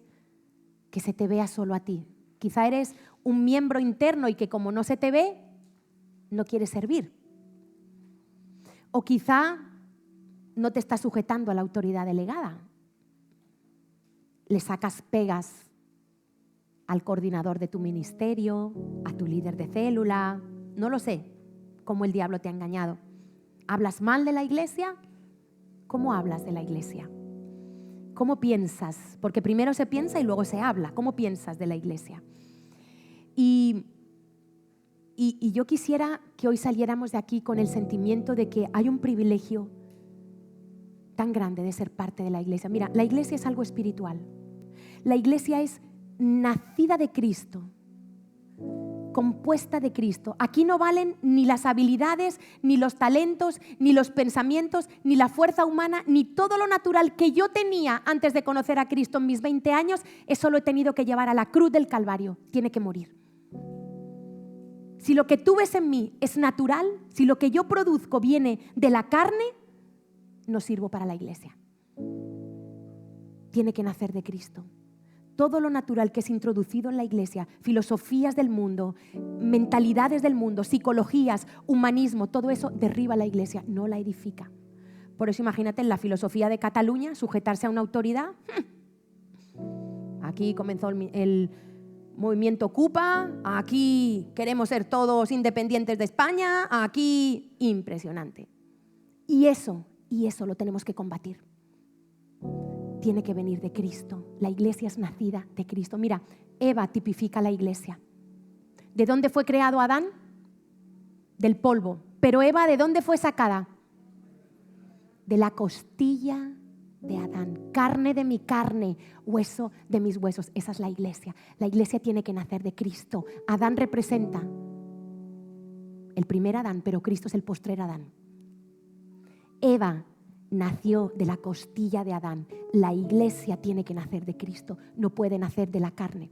que se te vea solo a ti? Quizá eres un miembro interno y que como no se te ve, no quieres servir. O quizá no te estás sujetando a la autoridad delegada. Le sacas pegas al coordinador de tu ministerio, a tu líder de célula. No lo sé cómo el diablo te ha engañado. ¿Hablas mal de la iglesia? ¿Cómo hablas de la iglesia? ¿Cómo piensas? Porque primero se piensa y luego se habla. ¿Cómo piensas de la iglesia? Y yo quisiera que hoy saliéramos de aquí con el sentimiento de que hay un privilegio tan grande de ser parte de la iglesia. Mira, la iglesia es algo espiritual. La iglesia es nacida de Cristo, compuesta de Cristo. Aquí no valen ni las habilidades, ni los talentos, ni los pensamientos, ni la fuerza humana, ni todo lo natural que yo tenía antes de conocer a Cristo en mis 20 años. Eso lo he tenido que llevar a la cruz del Calvario. Tiene que morir. Si lo que tú ves en mí es natural, si lo que yo produzco viene de la carne, no sirvo para la iglesia. Tiene que nacer de Cristo. Todo lo natural que es introducido en la iglesia, filosofías del mundo, mentalidades del mundo, psicologías, humanismo, todo eso derriba la iglesia, no la edifica. Por eso imagínate en la filosofía de Cataluña, sujetarse a una autoridad. Aquí comenzó el movimiento Ocupa, aquí queremos ser todos independientes de España, aquí impresionante. Y eso lo tenemos que combatir. Tiene que venir de Cristo. La iglesia es nacida de Cristo. Mira, Eva tipifica la iglesia. ¿De dónde fue creado Adán? Del polvo. Pero Eva, ¿de dónde fue sacada? De la costilla de Adán. Carne de mi carne, hueso de mis huesos. Esa es la iglesia. La iglesia tiene que nacer de Cristo. Adán representa el primer Adán, pero Cristo es el postrer Adán. Eva nació de la costilla de Adán. La iglesia tiene que nacer de Cristo, no puede nacer de la carne.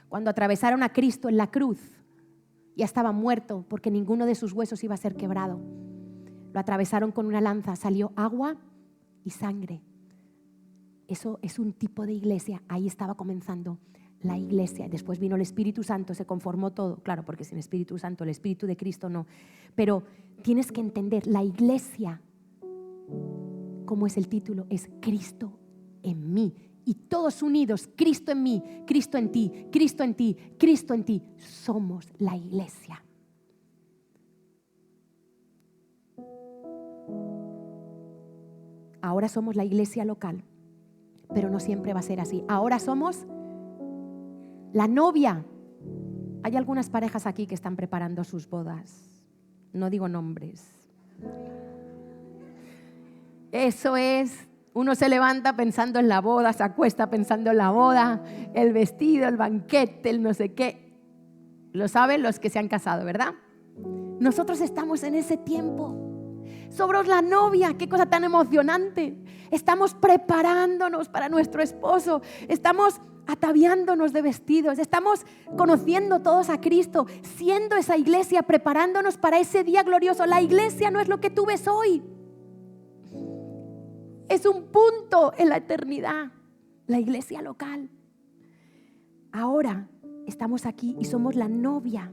Cuando atravesaron a Cristo en la cruz, ya estaba muerto porque ninguno de sus huesos iba a ser quebrado. Lo atravesaron con una lanza, salió agua y sangre. Eso es un tipo de iglesia. Ahí estaba comenzando la iglesia. Después vino el Espíritu Santo, se conformó todo. Claro, porque sin Espíritu Santo, el Espíritu de Cristo no. Pero tienes que entender, la iglesia, como es el título, es Cristo en mí. Y todos unidos, Cristo en mí, Cristo en ti, Cristo en ti, Cristo en ti. Somos la iglesia. Ahora somos la iglesia local, pero no siempre va a ser así. Ahora somos la novia. Hay algunas parejas aquí que están preparando sus bodas. No digo nombres. Eso es, uno se levanta pensando en la boda, se acuesta pensando en la boda, el vestido, el banquete, el no sé qué. Lo saben los que se han casado, ¿verdad? Nosotros estamos en ese tiempo. Somos la novia, qué cosa tan emocionante. Estamos preparándonos para nuestro esposo, estamos ataviándonos de vestidos, estamos conociendo todos a Cristo, siendo esa iglesia, preparándonos para ese día glorioso. La iglesia no es lo que tú ves hoy. Es un punto en la eternidad, la iglesia local. Ahora estamos aquí y somos la novia.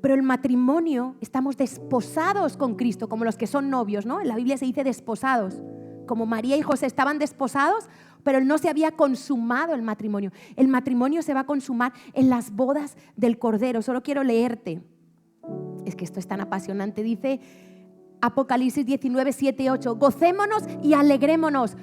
Pero el matrimonio, estamos desposados con Cristo, como los que son novios, ¿no? En la Biblia se dice desposados. Como María y José estaban desposados, pero no se había consumado el matrimonio. El matrimonio se va a consumar en las bodas del Cordero. Solo quiero leerte. Es que esto es tan apasionante. Dice Apocalipsis 19, 7, 8. Gocémonos y alegrémonos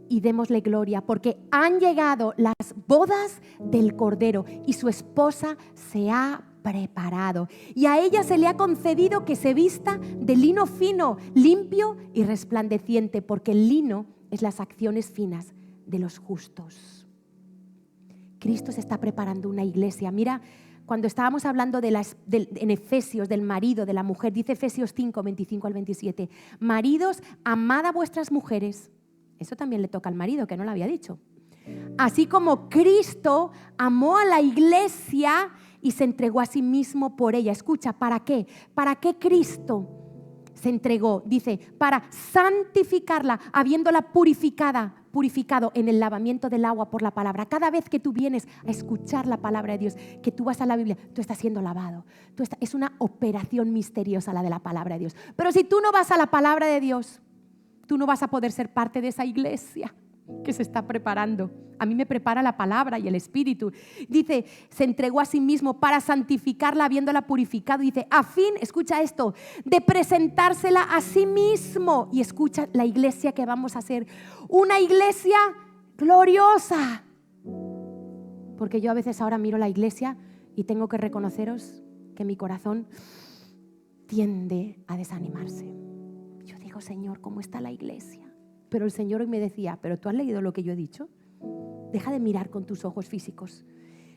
y démosle gloria, porque han llegado las bodas del Cordero y su esposa se ha preparado. Y a ella se le ha concedido que se vista de lino fino, limpio y resplandeciente, porque el lino es las acciones finas de los justos. Cristo se está preparando una iglesia. Mira, cuando estábamos hablando en Efesios, del marido, de la mujer, dice Efesios 5, 25 al 27, maridos, amad a vuestras mujeres. Eso también le toca al marido, que no lo había dicho. Así como Cristo amó a la iglesia y se entregó a sí mismo por ella. Escucha, ¿para qué? ¿Para qué Cristo se entregó? Dice, para santificarla, habiéndola purificado en el lavamiento del agua por la palabra. Cada vez que tú vienes a escuchar la palabra de Dios, que tú vas a la Biblia, tú estás siendo lavado. Es una operación misteriosa la de la palabra de Dios. Pero si tú no vas a la palabra de Dios, tú no vas a poder ser parte de esa iglesia. que se está preparando. A mí me prepara la palabra y el Espíritu. Dice, se entregó a sí mismo para santificarla habiéndola purificado. Dice, a fin, escucha esto, de presentársela a sí mismo. Y escucha la iglesia que vamos a hacer. Una iglesia gloriosa. Porque yo a veces ahora miro la iglesia y tengo que reconoceros que mi corazón tiende a desanimarse. Yo digo, Señor, ¿cómo está la iglesia? Pero el Señor hoy me decía, ¿pero tú has leído lo que yo he dicho? Deja de mirar con tus ojos físicos.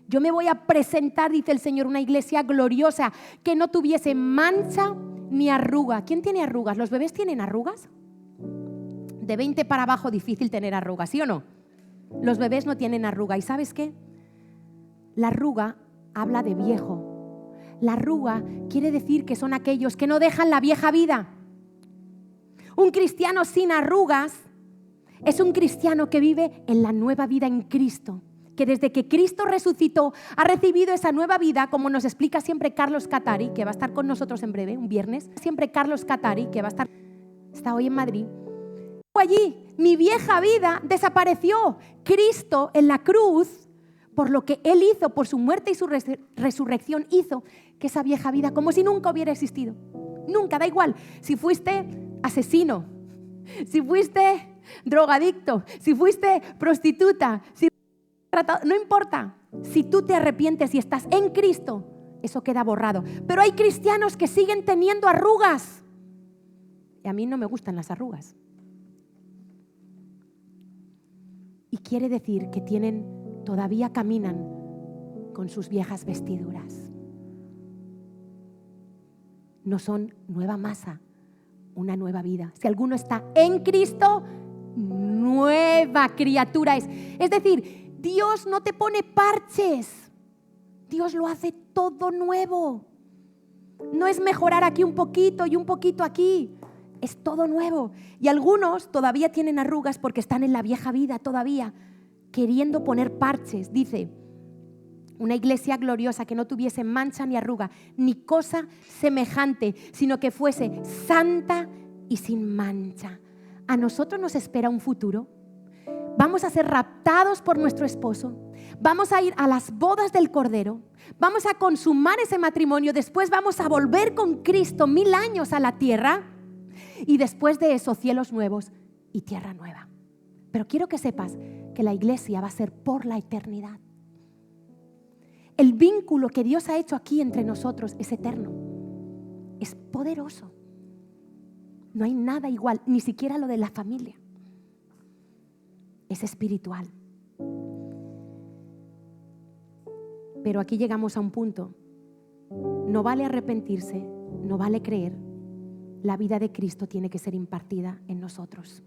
Yo me voy a presentar, dice el Señor, una iglesia gloriosa que no tuviese mancha ni arruga. ¿Quién tiene arrugas? ¿Los bebés tienen arrugas? De 20 para abajo difícil tener arrugas, ¿sí o no? Los bebés no tienen arruga. ¿Y sabes qué? La arruga habla de viejo. La arruga quiere decir que son aquellos que no dejan la vieja vida. Un cristiano sin arrugas es un cristiano que vive en la nueva vida en Cristo, que desde que Cristo resucitó ha recibido esa nueva vida, como nos explica siempre Carlos Catari, que va a estar con nosotros en breve, un viernes. Siempre Carlos Catari, que está hoy en Madrid. Allí, mi vieja vida desapareció. Cristo en la cruz, por lo que Él hizo, por su muerte y su resurrección, hizo que esa vieja vida, como si nunca hubiera existido. Nunca, da igual. Si fuiste asesino, si fuiste drogadicto, si fuiste prostituta, no importa. Si tú te arrepientes y estás en Cristo, eso queda borrado. Pero hay cristianos que siguen teniendo arrugas. Y a mí no me gustan las arrugas. Y quiere decir que todavía caminan con sus viejas vestiduras. No son nueva masa, una nueva vida. Si alguno está en Cristo, nueva criatura es. Es decir, Dios no te pone parches. Dios lo hace todo nuevo. No es mejorar aquí un poquito y un poquito aquí. Es todo nuevo. Y algunos todavía tienen arrugas porque están en la vieja vida todavía, queriendo poner parches. Dice, una iglesia gloriosa que no tuviese mancha ni arruga, ni cosa semejante, sino que fuese santa y sin mancha. A nosotros nos espera un futuro. Vamos a ser raptados por nuestro esposo. Vamos a ir a las bodas del Cordero. Vamos a consumar ese matrimonio. Después vamos a volver con Cristo 1000 años a la tierra. Y después de eso, cielos nuevos y tierra nueva. Pero quiero que sepas que la iglesia va a ser por la eternidad. El vínculo que Dios ha hecho aquí entre nosotros es eterno. Es poderoso. No hay nada igual, ni siquiera lo de la familia. Es espiritual. Pero aquí llegamos a un punto. No vale arrepentirse, no vale creer. La vida de Cristo tiene que ser impartida en nosotros.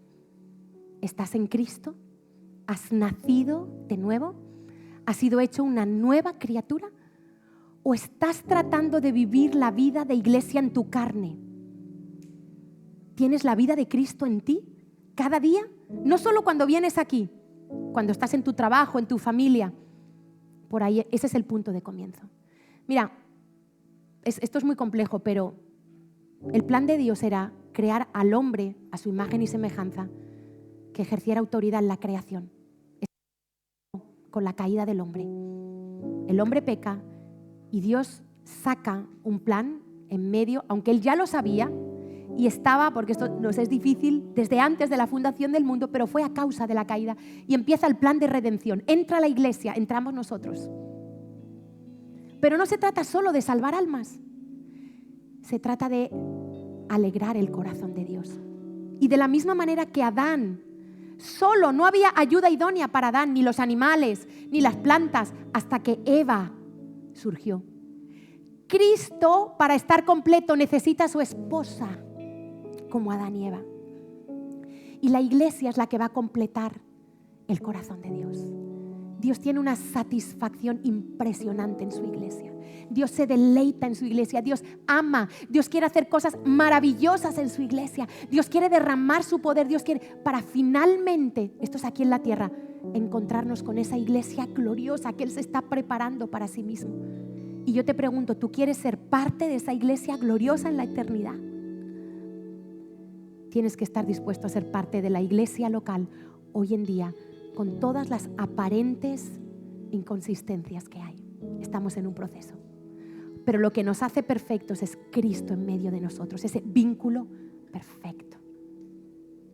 ¿Estás en Cristo? ¿Has nacido de nuevo? ¿Has sido hecho una nueva criatura? ¿O estás tratando de vivir la vida de iglesia en tu carne? ¿Tienes la vida de Cristo en ti cada día? No solo cuando vienes aquí, cuando estás en tu trabajo, en tu familia. Por ahí, ese es el punto de comienzo. Mira, esto es muy complejo, pero el plan de Dios era crear al hombre a su imagen y semejanza, que ejerciera autoridad en la creación. Con la caída del hombre. El hombre peca y Dios saca un plan en medio, aunque Él ya lo sabía y estaba, porque esto nos es difícil, desde antes de la fundación del mundo, pero fue a causa de la caída y empieza el plan de redención. Entra la iglesia, entramos nosotros. Pero no se trata solo de salvar almas, se trata de alegrar el corazón de Dios. Y de la misma manera que Adán, solo no había ayuda idónea para Adán, ni los animales, ni las plantas, hasta que Eva surgió. Cristo, para estar completo, necesita a su esposa, como Adán y Eva. Y la iglesia es la que va a completar el corazón de Dios. Dios tiene una satisfacción impresionante en su iglesia. Dios se deleita en su iglesia. Dios ama. Dios quiere hacer cosas maravillosas en su iglesia. Dios quiere derramar su poder. Dios quiere, para finalmente, esto es aquí en la tierra, encontrarnos con esa iglesia gloriosa que Él se está preparando para sí mismo. Y yo te pregunto, ¿tú quieres ser parte de esa iglesia gloriosa en la eternidad? Tienes que estar dispuesto a ser parte de la iglesia local hoy en día, con todas las aparentes inconsistencias que hay. Estamos en un proceso. Pero lo que nos hace perfectos es Cristo en medio de nosotros, ese vínculo perfecto.